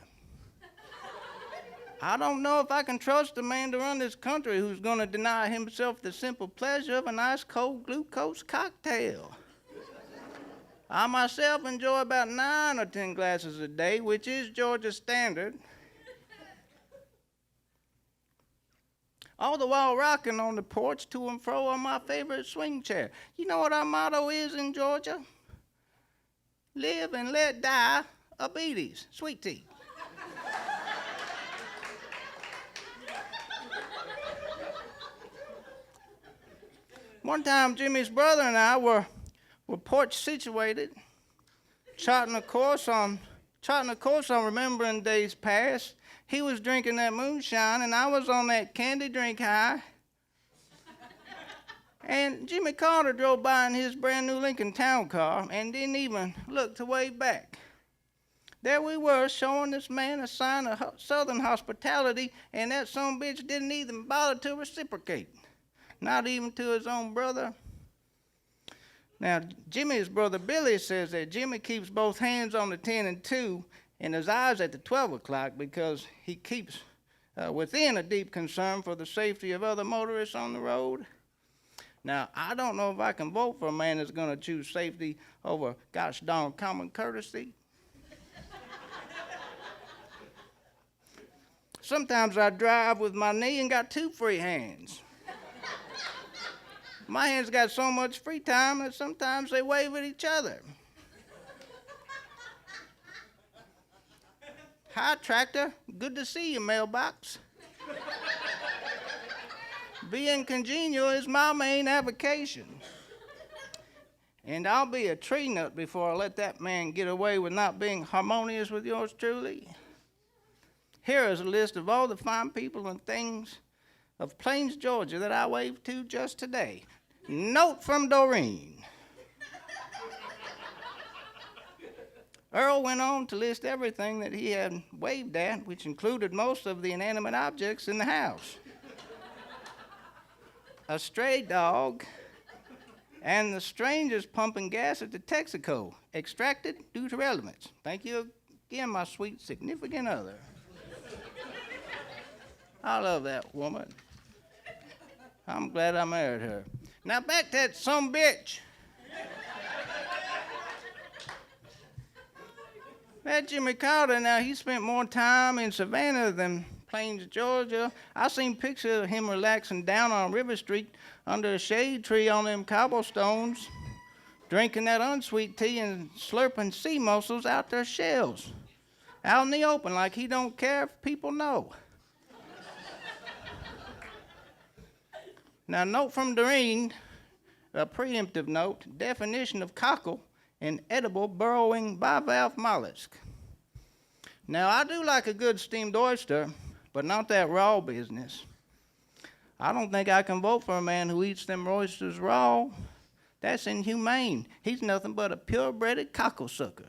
I don't know if I can trust a man to run this country who's going to deny himself the simple pleasure of an ice cold glucose cocktail. I myself enjoy about 9 or 10 glasses a day, which is Georgia standard. All the while rocking on the porch to and fro on my favorite swing chair. You know what our motto is in Georgia? Live and let die of beaties, sweet tea. One time, Jimmy's brother and I were porch situated, charting a course on remembering days past. He was drinking that moonshine, and I was on that candy drink high. And Jimmy Carter drove by in his brand new Lincoln Town Car and didn't even look to wave back. There we were, showing this man a sign of Southern hospitality, and that son of a bitch didn't even bother to reciprocate, not even to his own brother. Now, Jimmy's brother Billy says that Jimmy keeps both hands on the 10 and 2 and his eyes at the 12 o'clock because he keeps within a deep concern for the safety of other motorists on the road. Now, I don't know if I can vote for a man that's going to choose safety over, gosh darn, common courtesy. Sometimes I drive with my knee and got 2 free hands. My hands got so much free time that sometimes they wave at each other. Hi, tractor. Good to see you, mailbox. Being congenial is my main avocation. And I'll be a tree nut before I let that man get away with not being harmonious with yours truly. Here is a list of all the fine people and things of Plains, Georgia that I waved to just today. Note from Doreen. Earl went on to list everything that he had waved at, which included most of the inanimate objects in the house. A stray dog, and the strangers pumping gas at the Texaco, extracted due to relevance. Thank you again, my sweet significant other. I love that woman. I'm glad I married her. Now back to that sumbitch. That Jimmy Carter, now he spent more time in Savannah than Plains, Georgia. I seen pictures of him relaxing down on River Street under a shade tree on them cobblestones, drinking that unsweet tea and slurping sea mussels out their shells, out in the open like he don't care if people know. Now, note from Doreen, a preemptive note, definition of cockle, an edible burrowing bivalve mollusk. Now, I do like a good steamed oyster, but not that raw business. I don't think I can vote for a man who eats them oysters raw. That's inhumane. He's nothing but a purebred cocklesucker.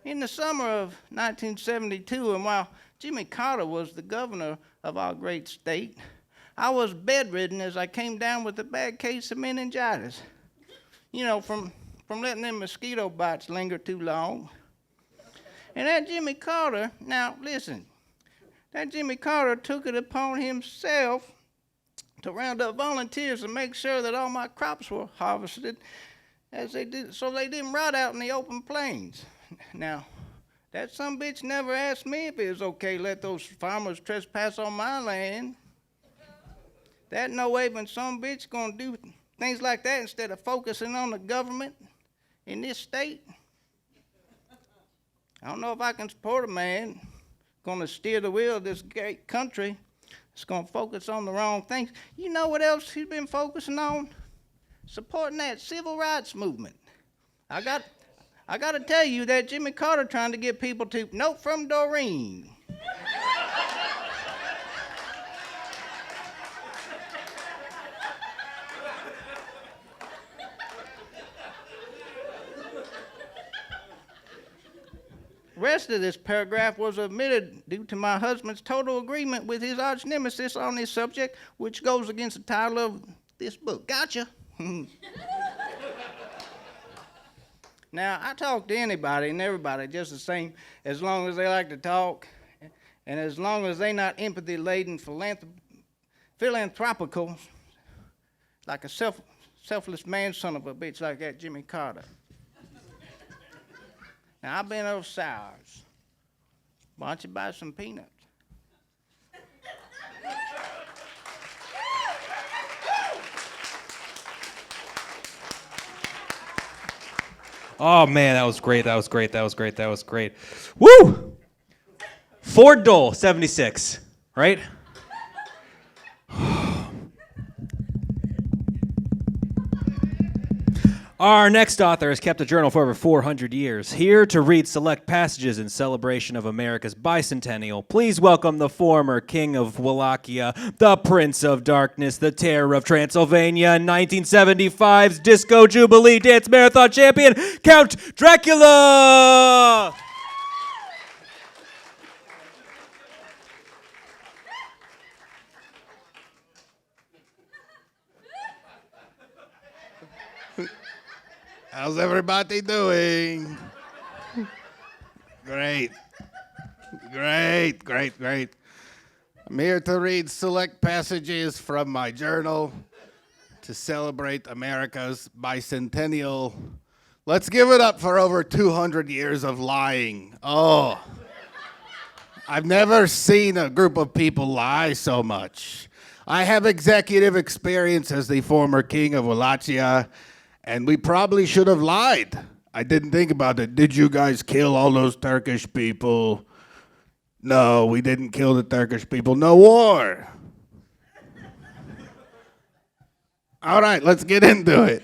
In the summer of 1972, and while Jimmy Carter was the governor of our great state, I was bedridden as I came down with a bad case of meningitis. You know, from letting them mosquito bites linger too long. And that Jimmy Carter, now listen, that Jimmy Carter took it upon himself to round up volunteers and make sure that all my crops were harvested as they did, so they didn't rot out in the open plains. Now, that sumbitch never asked me if it was okay to let those farmers trespass on my land. That no-waving sumbitch gonna do things like that instead of focusing on the government in this state. I don't know if I can support a man gonna steer the wheel of this great country that's gonna focus on the wrong things. You know what else he's been focusing on? Supporting that civil rights movement. I got to tell you that Jimmy Carter trying to get people to note from Doreen. Rest of this paragraph was omitted due to my husband's total agreement with his arch nemesis on this subject, which goes against the title of this book. Gotcha. Now, I talk to anybody and everybody just the same, as long as they like to talk, and as long as they not empathy-laden philanthropical, like a selfless man son of a bitch like that Jimmy Carter. Now, I've been over sours. Why don't you buy some peanuts? Oh, man, that was great. That was great. That was great. That was great. Woo! Ford Dole, 76, right? Our next author has kept a journal for over 400 years, here to read select passages in celebration of America's bicentennial. Please welcome the former King of Wallachia, the Prince of Darkness, the Terror of Transylvania, 1975's Disco Jubilee Dance Marathon Champion, Count Dracula! How's everybody doing? Great. Great. I'm here to read select passages from my journal to celebrate America's bicentennial. Let's give it up for over 200 years of lying. Oh, I've never seen a group of people lie so much. I have executive experience as the former king of Wallachia, and we probably should have lied. I didn't think about it. Did you guys kill all those Turkish people? No, we didn't kill the Turkish people. No war. All right, let's get into it.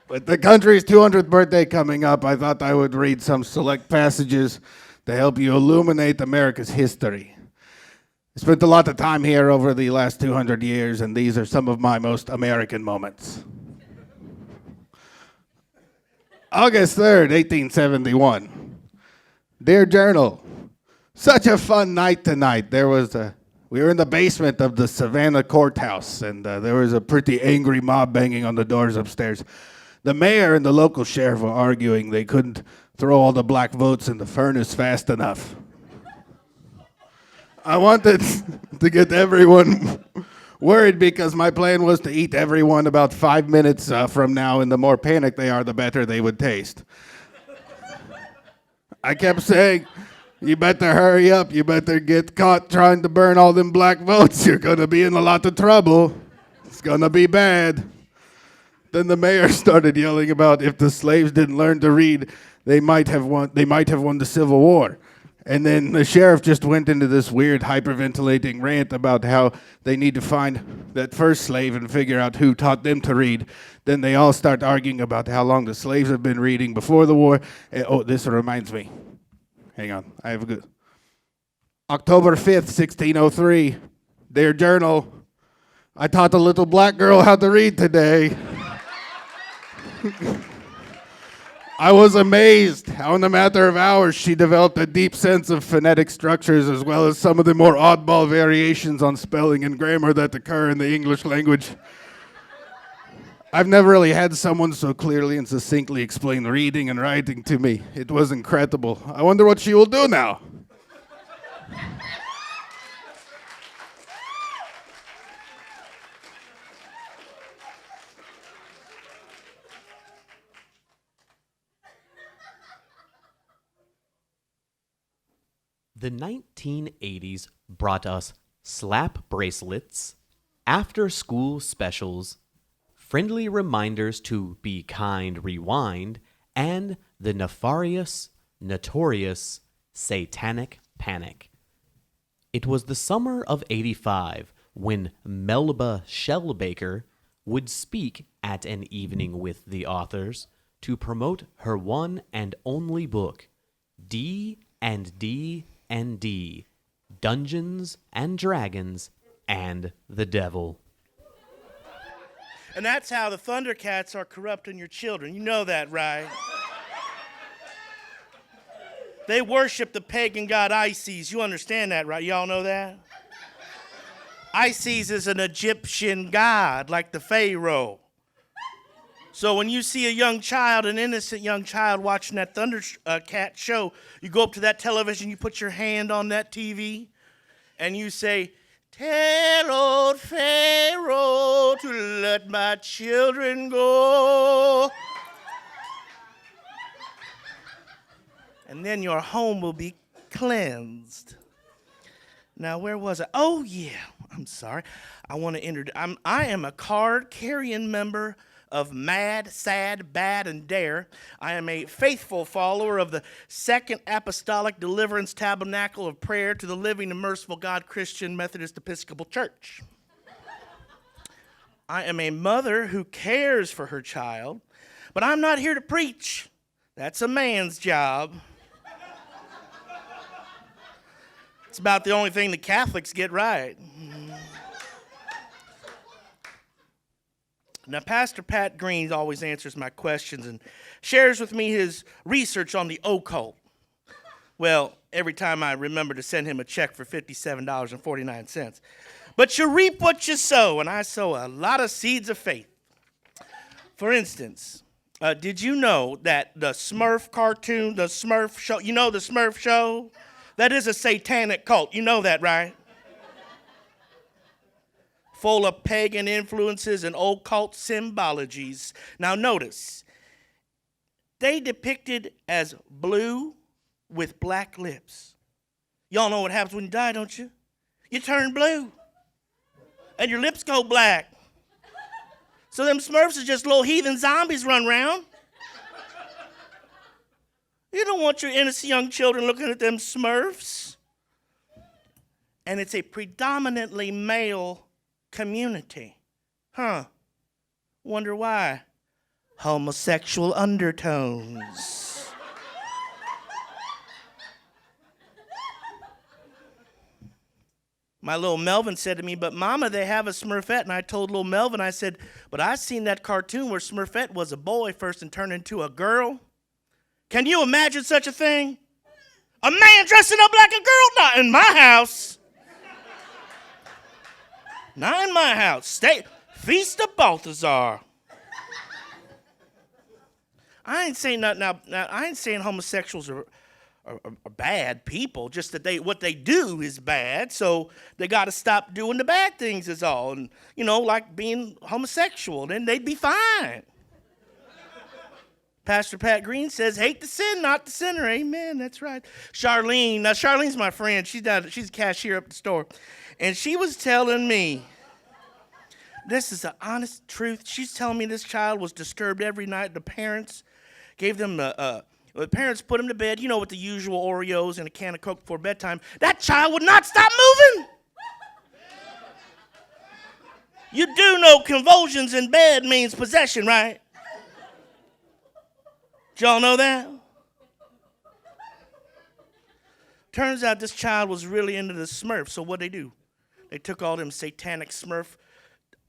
With the country's 200th birthday coming up, I thought I would read some select passages to help you illuminate America's history. I spent a lot of time here over the last 200 years, and these are some of my most American moments. August 3rd, 1871. Dear Journal, such a fun night tonight. We were in the basement of the Savannah courthouse, and there was a pretty angry mob banging on the doors upstairs. The mayor and the local sheriff were arguing they couldn't throw all the black votes in the furnace fast enough. I wanted to get everyone worried because my plan was to eat everyone about 5 minutes from now, and the more panicked they are, the better they would taste. I kept saying, you better hurry up, you better get caught trying to burn all them black votes, you're gonna be in a lot of trouble. It's gonna be bad. Then the mayor started yelling about if the slaves didn't learn to read, they might have won the Civil War. And then the sheriff just went into this weird hyperventilating rant about how they need to find that first slave and figure out who taught them to read. Then they all start arguing about how long the slaves have been reading before the war. Oh, this reminds me. Hang on, I have a good. October 5th, 1603. Dear Journal, I taught a little black girl how to read today. I was amazed how in a matter of hours she developed a deep sense of phonetic structures as well as some of the more oddball variations on spelling and grammar that occur in the English language. I've never really had someone so clearly and succinctly explain reading and writing to me. It was incredible. I wonder what she will do now. The 1980s brought us slap bracelets, after-school specials, friendly reminders to be kind rewind, and the notorious satanic panic. It was the summer of '85 when Melba Shellbaker would speak at an evening with the authors to promote her one and only book, D&D, Dungeons and Dragons and the Devil. And that's how the Thundercats are corrupting your children. You know that, right? They worship the pagan god Isis. You understand that, right? Y'all know that? Isis is an Egyptian god, like the Pharaoh. So when you see a young child, an innocent young child watching that Thundercat show, you go up to that television, you put your hand on that TV, and you say, "Tell old Pharaoh to let my children go." And then your home will be cleansed. Now, where was I? Oh, yeah. I'm sorry. I want to introduce. I am a card-carrying member of Mad, Sad, Bad, and Dare. I am a faithful follower of the Second Apostolic Deliverance Tabernacle of Prayer to the Living and Merciful God Christian Methodist Episcopal Church. I am a mother who cares for her child, but I'm not here to preach. That's a man's job. It's about the only thing the Catholics get right. Now, Pastor Pat Green always answers my questions and shares with me his research on the occult. Well, every time I remember to send him a check for $57.49. But you reap what you sow, and I sow a lot of seeds of faith. For instance, did you know that the Smurf cartoon, the Smurf show, you know the Smurf show? That is a satanic cult. You know that, right? Full of pagan influences and occult symbologies. Now notice, they depicted as blue with black lips. Y'all know what happens when you die, don't you? You turn blue, and your lips go black. So them Smurfs are just little heathen zombies run around. You don't want your innocent young children looking at them Smurfs. And it's a predominantly male community. Wonder why? Homosexual undertones. My little Melvin said to me, but Mama, they have a Smurfette. And I told little Melvin, I said, but I seen that cartoon where Smurfette was a boy first and turned into a girl. Can you imagine such a thing? A man dressing up like a girl? Not in my house. Not in my house. Feast of Balthazar. I ain't saying nothing now. I ain't saying homosexuals are bad people. Just that what they do is bad. So they got to stop doing the bad things is all. And like being homosexual, then they'd be fine. Pastor Pat Green says, hate the sin, not the sinner. Amen, that's right. Charlene, now Charlene's my friend. She's a cashier up at the store. And she was telling me, this is the honest truth. She's telling me this child was disturbed every night. The parents gave them, the parents put him to bed, with the usual Oreos and a can of Coke before bedtime. That child would not stop moving. You do know convulsions in bed means possession, right? Did y'all know that? Turns out this child was really into the Smurfs, so what'd they do? They took all them satanic Smurf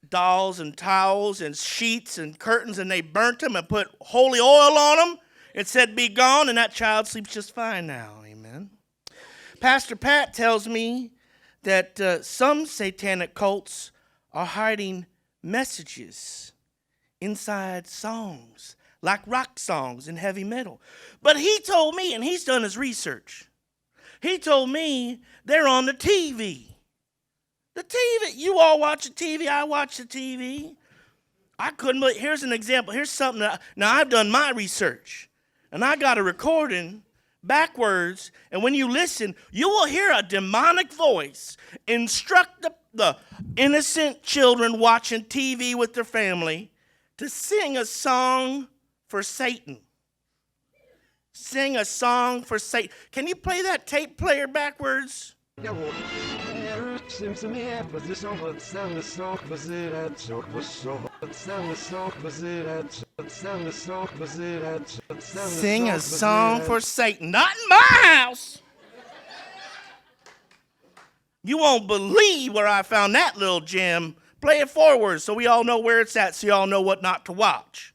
dolls and towels and sheets and curtains and they burnt them and put holy oil on them and said, be gone, and that child sleeps just fine now, amen. Pastor Pat tells me that some satanic cults are hiding messages inside songs, like rock songs and heavy metal. But he told me, and he's done his research, he told me they're on the TV. The TV, you all watch the TV, I watch the TV. I couldn't believe, here's an example, here's something now I've done my research, and I got a recording backwards, and when you listen, you will hear a demonic voice instruct the innocent children watching TV with their family to sing a song for Satan. Sing a song for Satan. Can you play that tape player backwards? Sing a song for Satan. Not in my house. You won't believe where I found that little gem. Play it forward so we all know where it's at, so you all know what not to watch.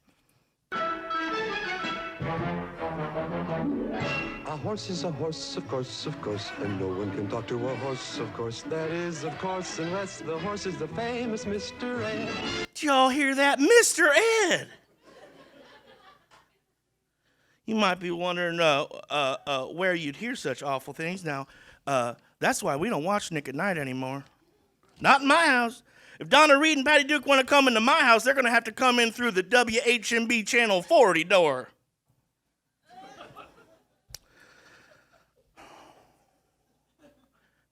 A horse is a horse, of course, and no one can talk to a horse, of course. That is, of course, unless the horse is the famous Mr. Ed. Did y'all hear that? Mr. Ed. You might be wondering where you'd hear such awful things. Now, that's why we don't watch Nick at Night anymore. Not in my house. If Donna Reed and Patty Duke want to come into my house, they're going to have to come in through the WHMB Channel 40 door.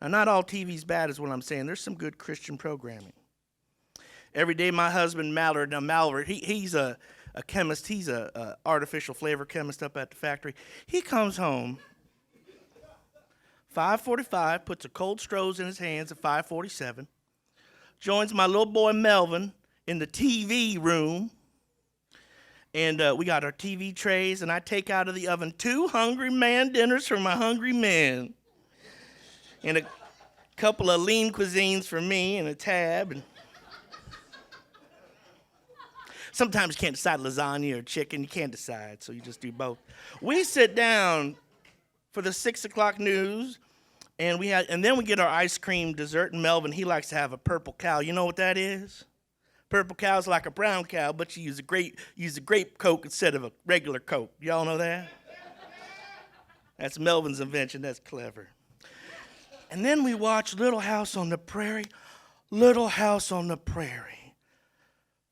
Now, not all TV's bad is what I'm saying. There's some good Christian programming. Every day, my husband, Mallard, he's a chemist. He's a artificial flavor chemist up at the factory. He comes home, 5:45, puts a cold Stroh's in his hands at 5:47, joins my little boy Melvin in the TV room. And we got our TV trays, and I take out of the oven 2 hungry man dinners for my hungry men. And a couple of lean cuisines for me and a tab. And sometimes you can't decide lasagna or chicken. You can't decide, so you just do both. We sit down for the 6 o'clock news, and then we get our ice cream dessert. And Melvin, he likes to have a purple cow. You know what that is? Purple cow's like a brown cow, but you use a grape Coke instead of a regular Coke. Y'all know that? That's Melvin's invention. That's clever. And then we watch Little House on the Prairie. Little House on the Prairie.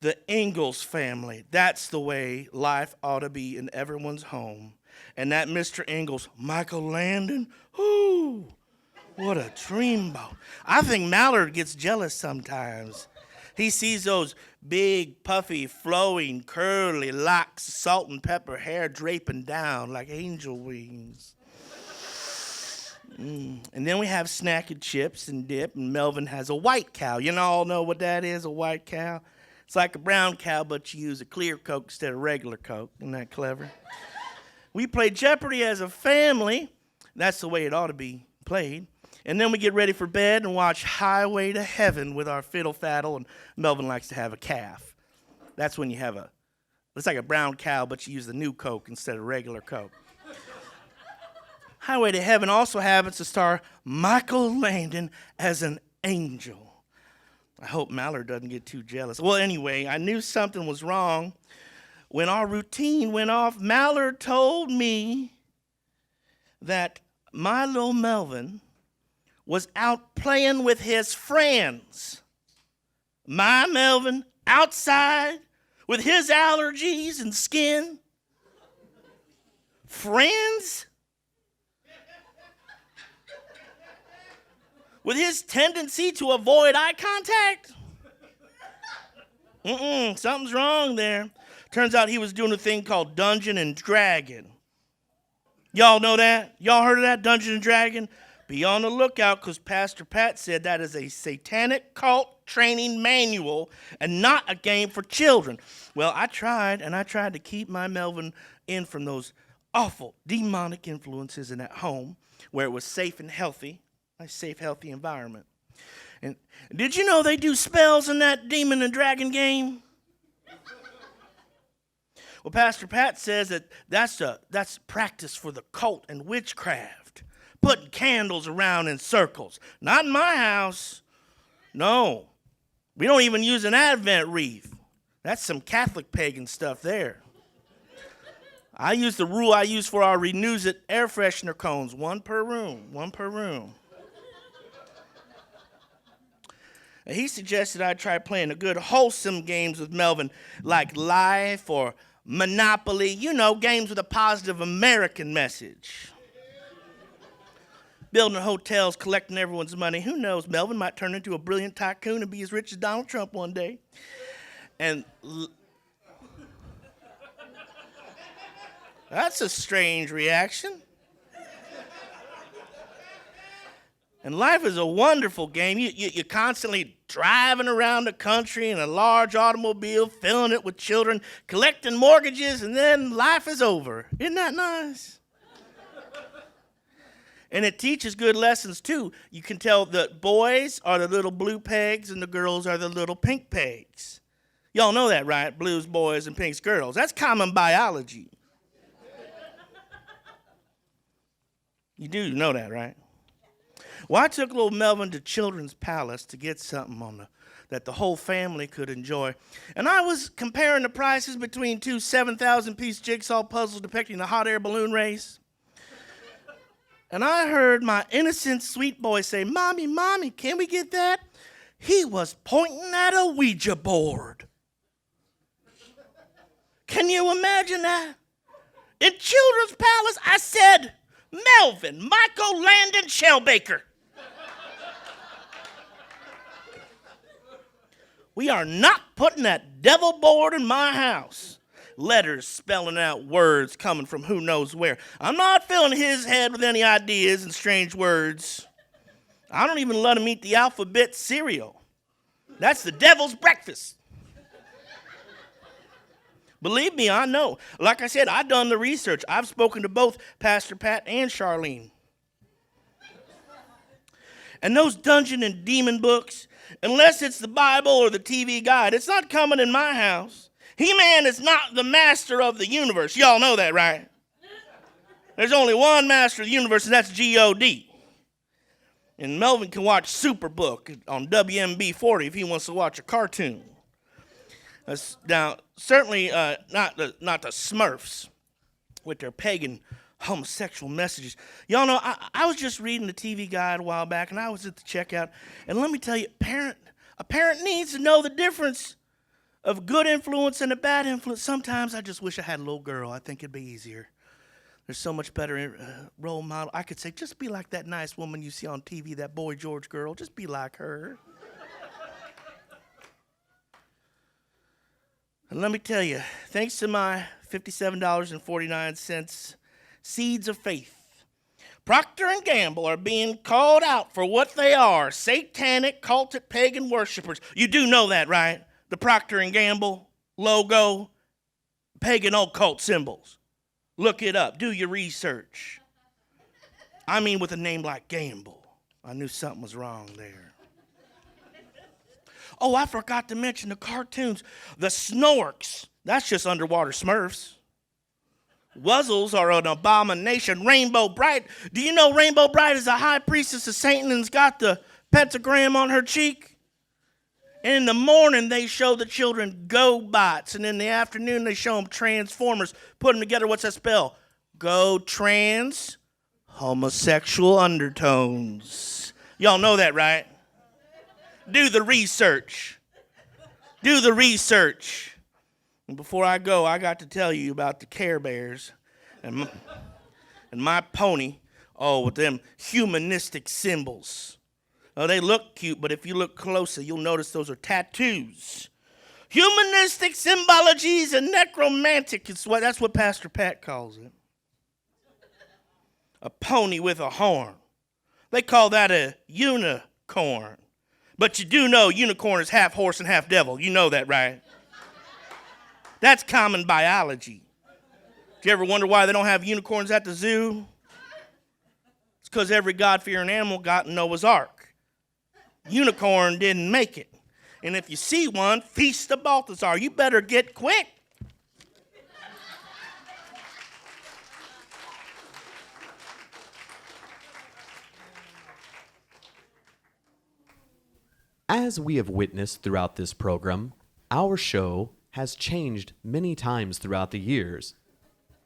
The Ingalls family. That's the way life ought to be in everyone's home. And that Mr. Ingalls, Michael Landon, ooh, what a dreamboat. I think Mallard gets jealous sometimes. He sees those big, puffy, flowing, curly locks, salt and pepper hair draping down like angel wings. And then we have snacky chips and dip, and Melvin has a white cow. You all know what that is, a white cow? It's like a brown cow, but you use a clear Coke instead of regular Coke. Isn't that clever? We play Jeopardy as a family. That's the way it ought to be played. And then we get ready for bed and watch Highway to Heaven with our fiddle faddle, and Melvin likes to have a calf. That's when you have it's like a brown cow, but you use the new Coke instead of regular Coke. Highway to Heaven also happens to star Michael Landon as an angel. I hope Mallard doesn't get too jealous. Well, anyway, I knew something was wrong. When our routine went off, Mallard told me that my little Melvin was out playing with his friends. My Melvin outside with his allergies and skin. Friends? With his tendency to avoid eye contact? Something's wrong there. Turns out he was doing a thing called Dungeon and Dragon. Y'all know that? Y'all heard of that, Dungeon and Dragon? Be on the lookout, because Pastor Pat said that is a satanic cult training manual and not a game for children. Well, I tried to keep my Melvin in from those awful demonic influences in that home where it was safe and healthy, a safe, healthy environment. And did you know they do spells in that demon and dragon game? Well, Pastor Pat says that's practice for the cult and witchcraft. Putting candles around in circles. Not in my house. No. We don't even use an Advent wreath. That's some Catholic pagan stuff there. I use the rule I use for our Renews It air freshener cones. One per room. And he suggested I try playing a good wholesome games with Melvin, like Life or Monopoly. You know, games with a positive American message. Building hotels, collecting everyone's money. Who knows? Melvin might turn into a brilliant tycoon and be as rich as Donald Trump one day. And that's a strange reaction. And Life is a wonderful game. You're constantly driving around the country in a large automobile, filling it with children, collecting mortgages, and then life is over. Isn't that nice? And it teaches good lessons, too. You can tell that boys are the little blue pegs and the girls are the little pink pegs. Y'all know that, right? Blues boys and pinks girls. That's common biology. You do know that, right? Well, I took little Melvin to Children's Palace to get something that the whole family could enjoy. And I was comparing the prices between 2 7,000-piece jigsaw puzzles depicting the hot air balloon race. And I heard my innocent sweet boy say, "Mommy, Mommy, can we get that?" He was pointing at a Ouija board. Can you imagine that? In Children's Palace, I said, "Melvin, Michael Landon Shellbaker. We are not putting that devil board in my house." Letters spelling out words coming from who knows where. I'm not filling his head with any ideas and strange words. I don't even let him eat the alphabet cereal. That's the devil's breakfast. Believe me, I know. Like I said, I've done the research. I've spoken to both Pastor Pat and Charlene. And those dungeon and demon books, unless it's the Bible or the TV guide, it's not coming in my house. He-Man is not the master of the universe. Y'all know that, right? There's only one master of the universe, and that's G-O-D. And Melvin can watch Superbook on WMB 40 if he wants to watch a cartoon. Now, certainly not the Smurfs with their pagan homosexual messages. Y'all know, I was just reading the TV guide a while back, and I was at the checkout, and let me tell you, a parent needs to know the difference of good influence and a bad influence. Sometimes I just wish I had a little girl. I think it'd be easier. There's so much better role model. I could say, just be like that nice woman you see on TV, that Boy George girl. Just be like her. And let me tell you, thanks to my $57.49 seeds of faith, Procter & Gamble are being called out for what they are, satanic, cultic, pagan worshipers. You do know that, right? The Procter & Gamble logo, pagan occult symbols. Look it up. Do your research. I mean, with a name like Gamble, I knew something was wrong there. Oh, I forgot to mention the cartoons. The Snorks, that's just underwater Smurfs. Wuzzles are an abomination. Rainbow Bright, do you know Rainbow Bright is a high priestess of Satan and's got the pentagram on her cheek? And in the morning, they show the children GoBots. And in the afternoon, they show them Transformers. Put them together, what's that spell? Go trans, homosexual undertones. Y'all know that, right? Do the research. Do the research. And before I go, I got to tell you about the Care Bears and my pony, with them humanistic symbols. Oh, they look cute, but if you look closer, you'll notice those are tattoos. Humanistic symbologies and necromantic. That's what Pastor Pat calls it. A pony with a horn. They call that a unicorn. But you do know unicorn is half horse and half devil. You know that, right? That's common biology. Do you ever wonder why they don't have unicorns at the zoo? It's because every God-fearing animal got in Noah's Ark. Unicorn didn't make it. And if you see one, feast of Balthazar. You better get quick. As we have witnessed throughout this program, our show has changed many times throughout the years.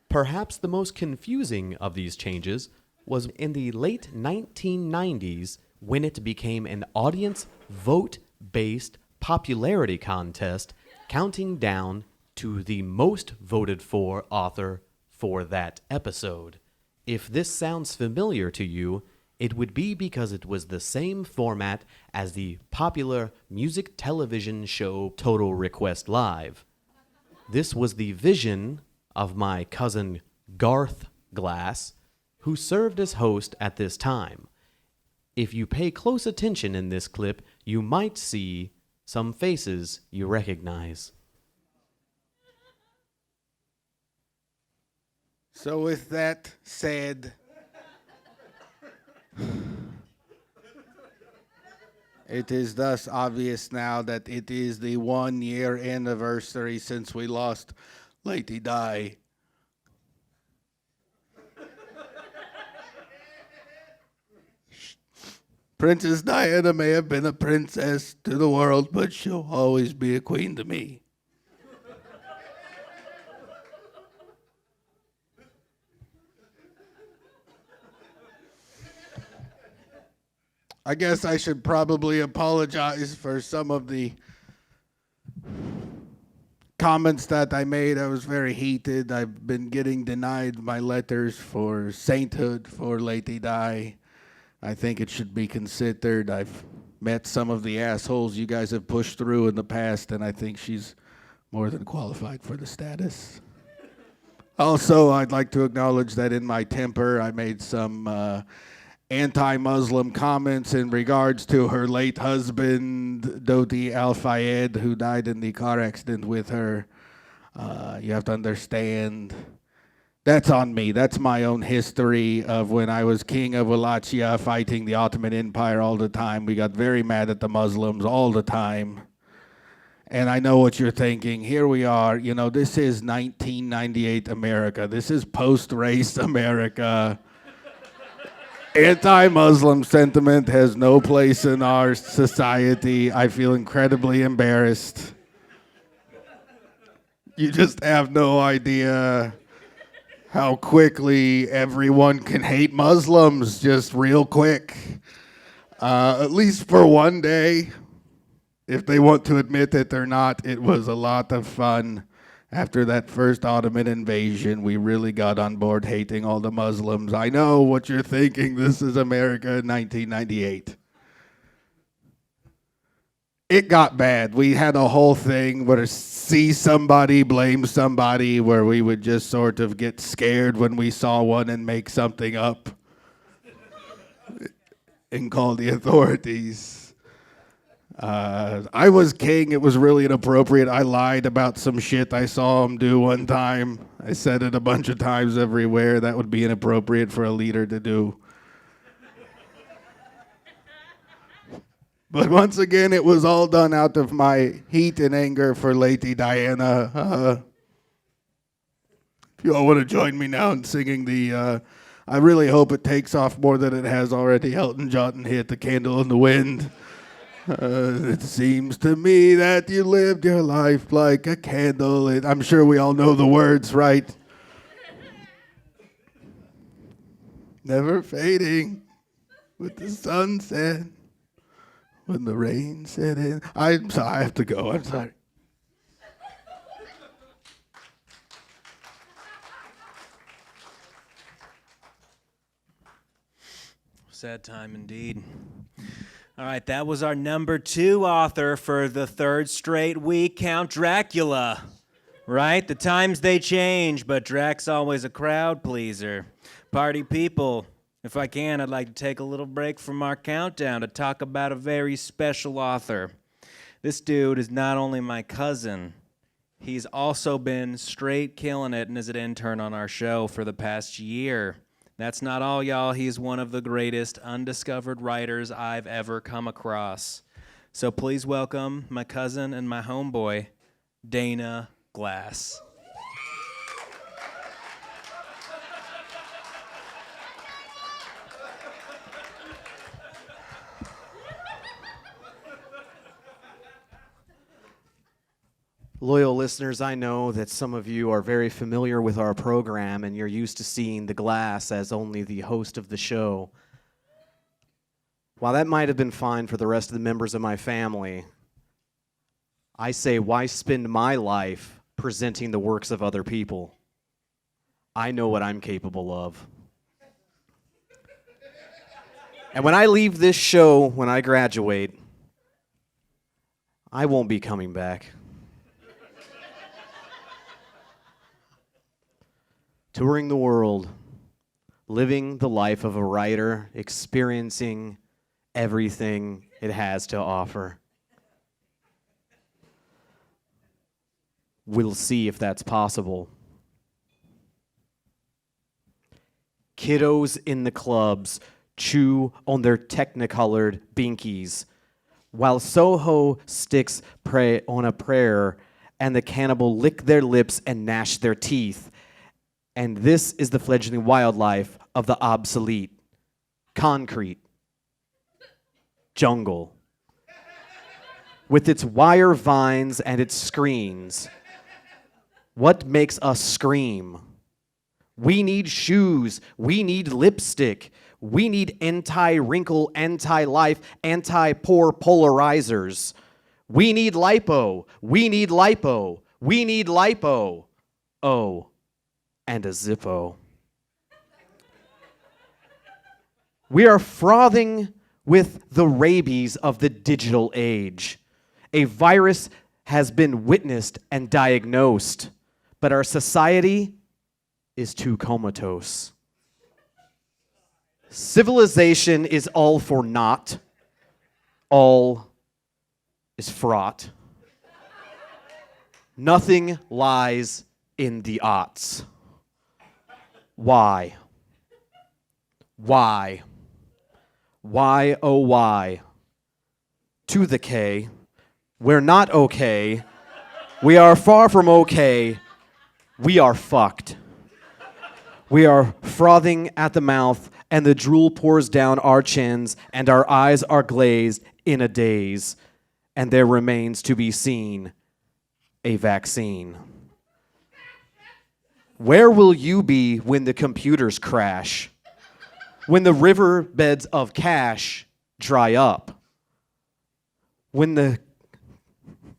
Perhaps the most confusing of these changes was in the late 1990s when it became an audience vote-based popularity contest counting down to the most voted for author for that episode. If this sounds familiar to you, it would be because it was the same format as the popular music television show Total Request Live. This was the vision of my cousin Garth Glass, who served as host at this time. If you pay close attention in this clip, you might see some faces you recognize. So with that said, it is thus obvious now that it is the 1 year anniversary since we lost Lady Di. Princess Diana may have been a princess to the world, but she'll always be a queen to me. I guess I should probably apologize for some of the comments that I made. I was very heated. I've been getting denied my letters for sainthood for Lady Di. I think it should be considered. I've met some of the assholes you guys have pushed through in the past, and I think she's more than qualified for the status. Also, I'd like to acknowledge that in my temper, I made some anti-Muslim comments in regards to her late husband, Dodi Al-Fayed, who died in the car accident with her. You have to understand. That's on me. That's my own history of when I was king of Wallachia fighting the Ottoman Empire all the time. We got very mad at the Muslims all the time. And I know what you're thinking. Here we are. You know, this is 1998 America. This is post-race America. Anti-Muslim sentiment has no place in our society. I feel incredibly embarrassed. You just have no idea how quickly everyone can hate Muslims, just real quick. At least for one day. If they want to admit it or not, it was a lot of fun. After that first Ottoman invasion, we really got on board hating all the Muslims. I know what you're thinking. This is America in 1998. It got bad. We had a whole thing where see somebody, blame somebody, where we would just sort of get scared when we saw one and make something up and call the authorities. I was king. It was really inappropriate. I lied about some shit I saw him do one time. I said it a bunch of times everywhere. That would be inappropriate for a leader to do. But once again, it was all done out of my heat and anger for Lady Diana. If you all want to join me now in singing I really hope it takes off more than it has already. Elton John hit The Candle in the Wind. It seems to me that you lived your life like a candle. I'm sure we all know the words, right? Never fading with the sunset when the rain set in. I'm sorry, I have to go. I'm sorry. Sad time indeed. All right, that was our number 2 author for the 3rd straight week, Count Dracula. Right? The times they change, but Drac's always a crowd pleaser. Party people, if I can, I'd like to take a little break from our countdown to talk about a very special author. This dude is not only my cousin, he's also been straight killing it and is an intern on our show for the past year. That's not all, y'all. He's one of the greatest undiscovered writers I've ever come across. So please welcome my cousin and my homeboy, Dana Glass. Loyal listeners, I know that some of you are very familiar with our program and you're used to seeing the Glass as only the host of the show. While that might have been fine for the rest of the members of my family, I say, why spend my life presenting the works of other people? I know what I'm capable of. And when I leave this show, when I graduate, I won't be coming back. Touring the world, living the life of a writer, experiencing everything it has to offer. We'll see if that's possible. Kiddos in the clubs chew on their technicolored binkies, while Soho sticks pray on a prayer, and the cannibal lick their lips and gnash their teeth. And this is the fledgling wildlife of the obsolete. Concrete. Jungle. With its wire vines and its screens. What makes us scream? We need shoes. We need lipstick. We need anti-wrinkle, anti-life, anti-pore polarizers. We need lipo. We need lipo. We need lipo. Oh. And a Zippo. We are frothing with the rabies of the digital age. A virus has been witnessed and diagnosed, but our society is too comatose. Civilization is all for naught. All is fraught. Nothing lies in the aughts. Why? Why? Why, oh why? To the K. We're not okay. We are far from okay. We are fucked. We are frothing at the mouth, and the drool pours down our chins, and our eyes are glazed in a daze, and there remains to be seen a vaccine. Where will you be when the computers crash? When the riverbeds of cash dry up? When the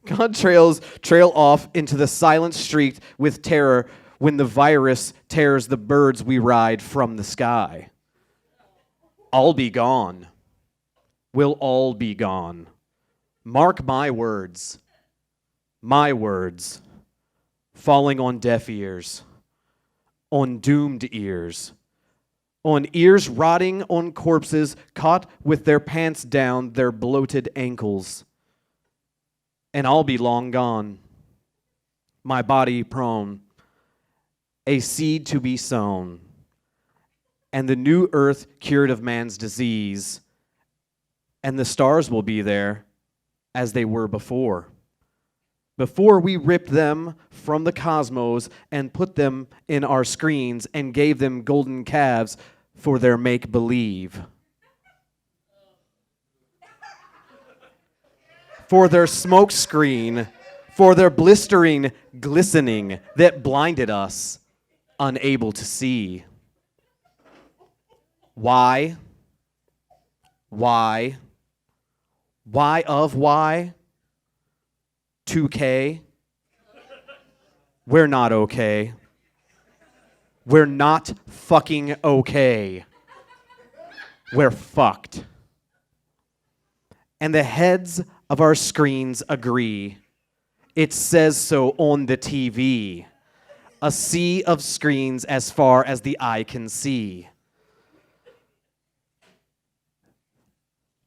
contrails trail off into the silence streaked with terror, when the virus tears the birds we ride from the sky? I'll be gone. We'll all be gone. Mark my words, falling on deaf ears, on doomed ears, on ears rotting on corpses caught with their pants down their bloated ankles. And I'll be long gone, my body prone, a seed to be sown, and the new earth cured of man's disease, and the stars will be there as they were before we ripped them from the cosmos and put them in our screens and gave them golden calves for their make-believe. For their smoke screen, for their blistering glistening that blinded us, unable to see. Why? Why? Why of why? 2K? We're not okay. We're not fucking okay. We're fucked. And the heads of our screens agree. It says so on the TV. A sea of screens as far as the eye can see.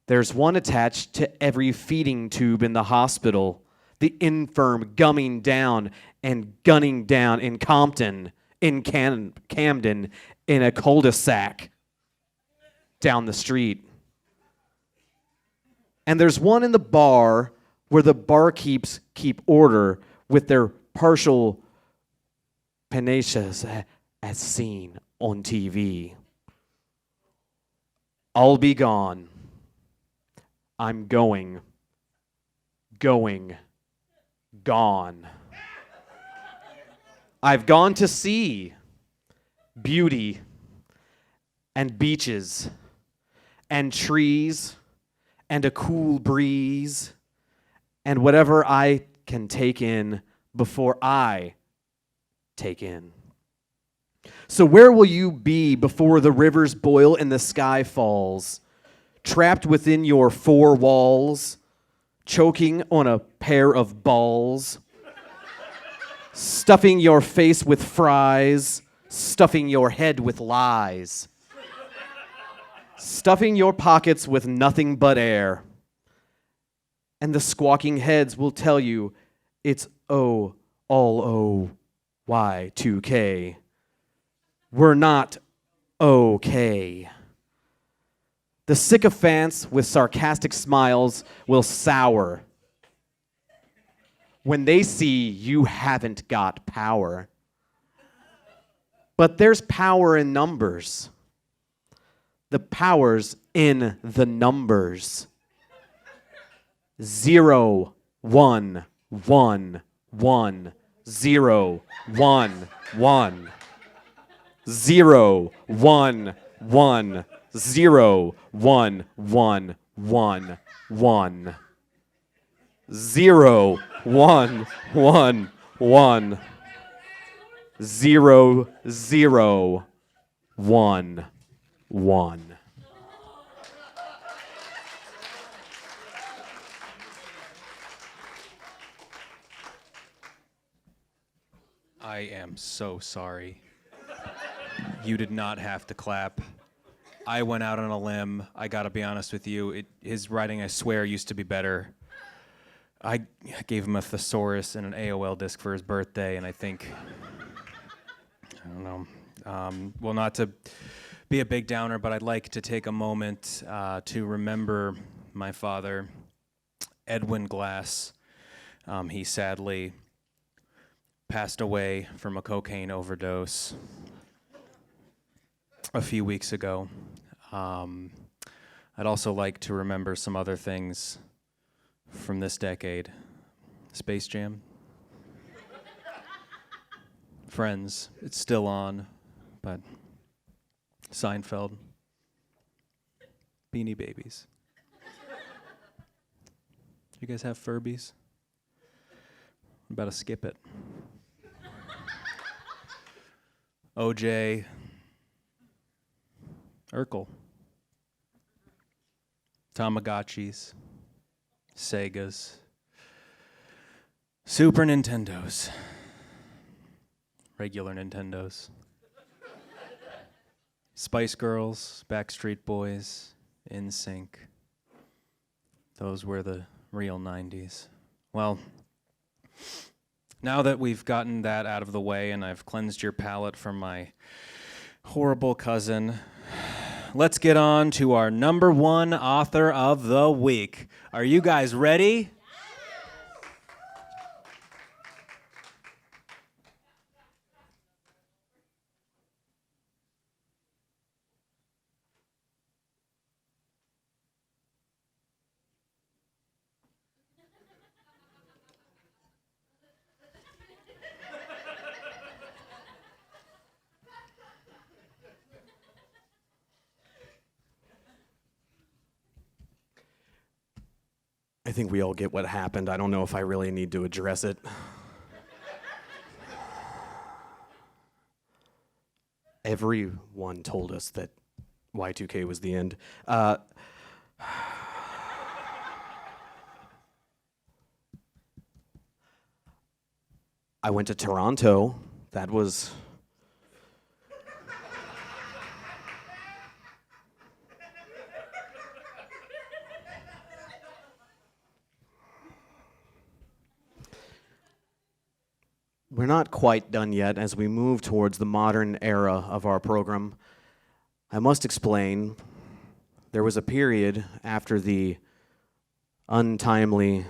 There's one attached to every feeding tube in the hospital. The infirm gumming down and gunning down in Compton, in Camden, in a cul-de-sac down the street. And there's one in the bar where the barkeeps keep order with their partial panaches as seen on TV. I'll be gone. I'm going, gone. I've gone to see beauty and beaches and trees and a cool breeze and whatever I can take in before I take in. So where will you be before the rivers boil and the sky falls? Trapped within your four walls, choking on a pair of balls, stuffing your face with fries, stuffing your head with lies, stuffing your pockets with nothing but air. And the squawking heads will tell you it's all Y2K. We're not okay. The sycophants with sarcastic smiles will sour when they see you haven't got power. But there's power in numbers. The power's in the numbers. 0, 1, 1, 1, 0, 1, 1. 0, 1, 1, 0, 1, 1, 1, 1. 0, 1, 1, 1. 0, 0, 1, 1. I am so sorry. You did not have to clap. I went out on a limb. I gotta be honest with you. His writing, I swear, used to be better. I gave him a thesaurus and an AOL disc for his birthday, and I think, I don't know, well, not to be a big downer, but I'd like to take a moment to remember my father, Edwin Glass. He sadly passed away from a cocaine overdose a few weeks ago. I'd also like to remember some other things from this decade. Space Jam. Friends, it's still on, but Seinfeld. Beanie Babies. You guys have Furbies? I'm about to skip it. OJ. Urkel. Tamagotchis. Segas. Super Nintendos. Regular Nintendos. Spice Girls, Backstreet Boys, NSYNC. Those were the real 90s. Well, now that we've gotten that out of the way and I've cleansed your palate from my horrible cousin, let's get on to our number one author of the week. Are you guys ready? I think we all get what happened. I don't know if I really need to address it. Everyone told us that Y2K was the end. I went to Toronto. That was... We're not quite done yet as we move towards the modern era of our program. I must explain, there was a period after the untimely,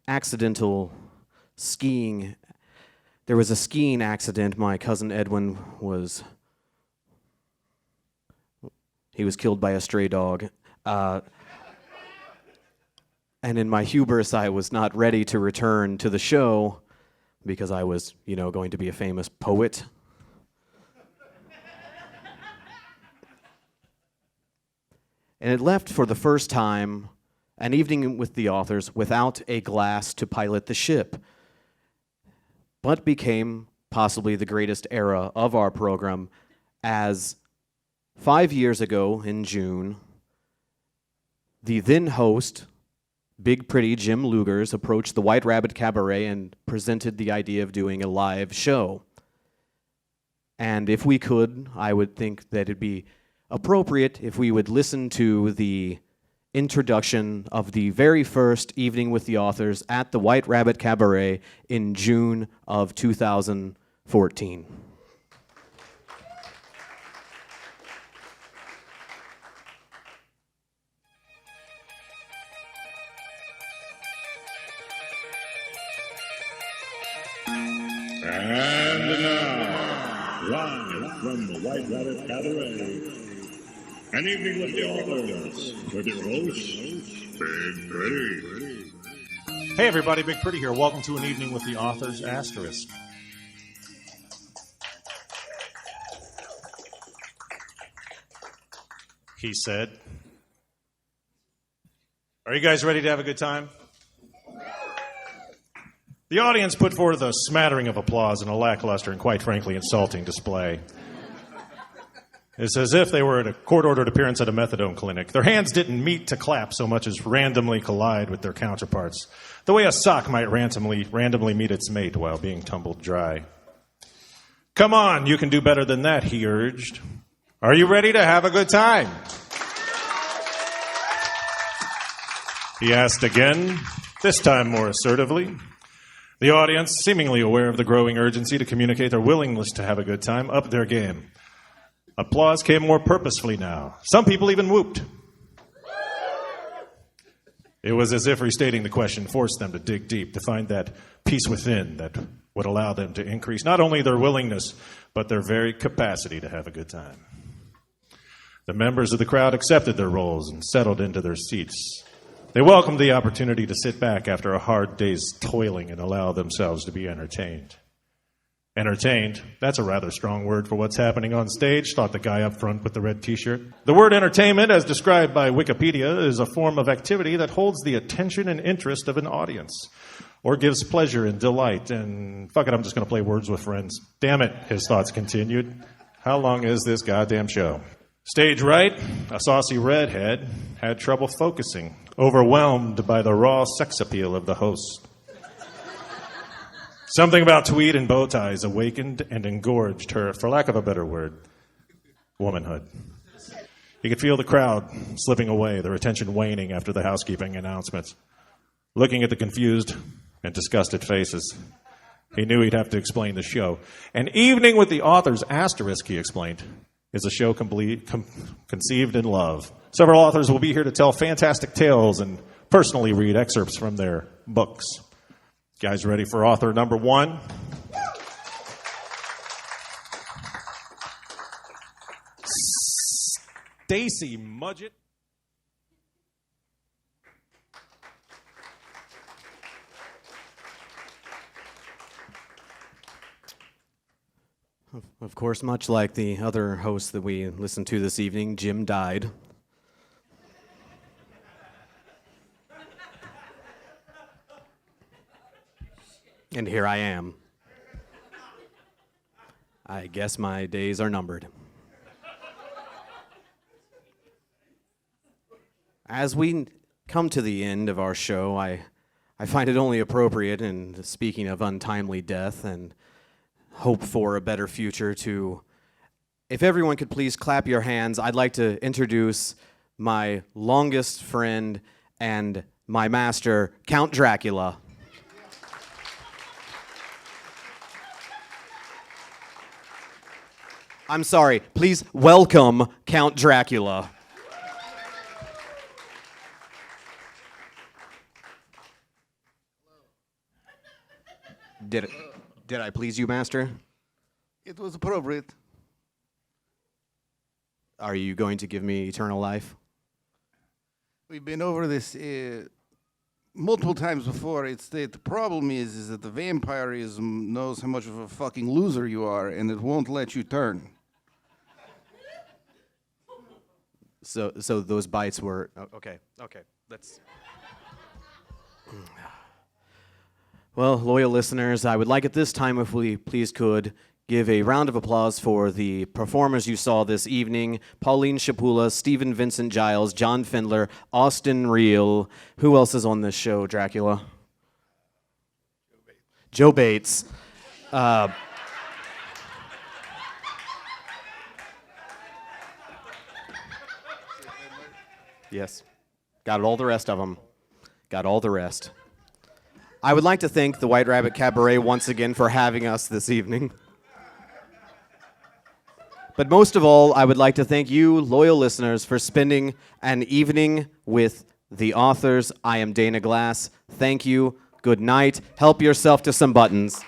accidental skiing. There was a skiing accident. My cousin Edwin was killed by a stray dog. And in my hubris, I was not ready to return to the show because I was, going to be a famous poet. And it left for the first time an evening with the authors without a glass to pilot the ship, but became possibly the greatest era of our program as 5 years ago in June, the then host, Big Pretty Jim Lugers, approached the White Rabbit Cabaret and presented the idea of doing a live show. And if we could, I would think that it'd be appropriate if we would listen to the introduction of the very first evening with the authors at the White Rabbit Cabaret in June of 2014. And now, live from the White Rabbit Cabaret, an evening with the authors, with your host, Big Pretty. Hey everybody, Big Pretty here. Welcome to an evening with the authors, Asterisk. He said. Are you guys ready to have a good time? The audience put forth a smattering of applause in a lackluster and quite frankly insulting display. It's as if they were at a court-ordered appearance at a methadone clinic. Their hands didn't meet to clap so much as randomly collide with their counterparts, the way a sock might randomly meet its mate while being tumbled dry. Come on, you can do better than that, he urged. Are you ready to have a good time? He asked again, this time more assertively. The audience, seemingly aware of the growing urgency to communicate their willingness to have a good time, upped their game. Applause came more purposefully now. Some people even whooped. It was as if restating the question forced them to dig deep, to find that peace within that would allow them to increase not only their willingness, but their very capacity to have a good time. The members of the crowd accepted their roles and settled into their seats. They welcomed the opportunity to sit back after a hard day's toiling and allow themselves to be entertained. Entertained, that's a rather strong word for what's happening on stage, thought the guy up front with the red t-shirt. The word entertainment, as described by Wikipedia, is a form of activity that holds the attention and interest of an audience, or gives pleasure and delight. And fuck it, I'm just going to play words with friends. Damn it, his thoughts continued. How long is this goddamn show? Stage right, a saucy redhead had trouble focusing, overwhelmed by the raw sex appeal of the host. Something about tweed and bow ties awakened and engorged her, for lack of a better word, womanhood. He could feel the crowd slipping away, their attention waning after the housekeeping announcements. Looking at the confused and disgusted faces, he knew he'd have to explain the show. An evening with the authors, asterisk, he explained, is a show conceived in love. Several authors will be here to tell fantastic tales and personally read excerpts from their books. Guys ready for author number 1? Stacy Mudgett. Of course, much like the other host that we listened to this evening, Jim died. And here I am. I guess my days are numbered. As we come to the end of our show, I find it only appropriate, in speaking of untimely death and hope for a better future, to, if everyone could please clap your hands, I'd like to introduce my longest friend and my master, Count Dracula. I'm sorry, please welcome Count Dracula. Did I please you, Master? It was appropriate. Are you going to give me eternal life? We've been over this multiple times before. It's the problem is that the vampirism knows how much of a fucking loser you are, and it won't let you turn. So those bites were okay. Let's. Well, loyal listeners, I would like at this time, if we please could, give a round of applause for the performers you saw this evening: Pauline Shapula, Stephen Vincent Giles, John Findler, Austin Reel. Who else is on this show, Dracula? Joe Bates. Yes. Got all the rest of them. Got all the rest. I would like to thank the White Rabbit Cabaret once again for having us this evening. But most of all, I would like to thank you, loyal listeners, for spending an evening with the authors. I am Dana Glass. Thank you. Good night. Help yourself to some buttons.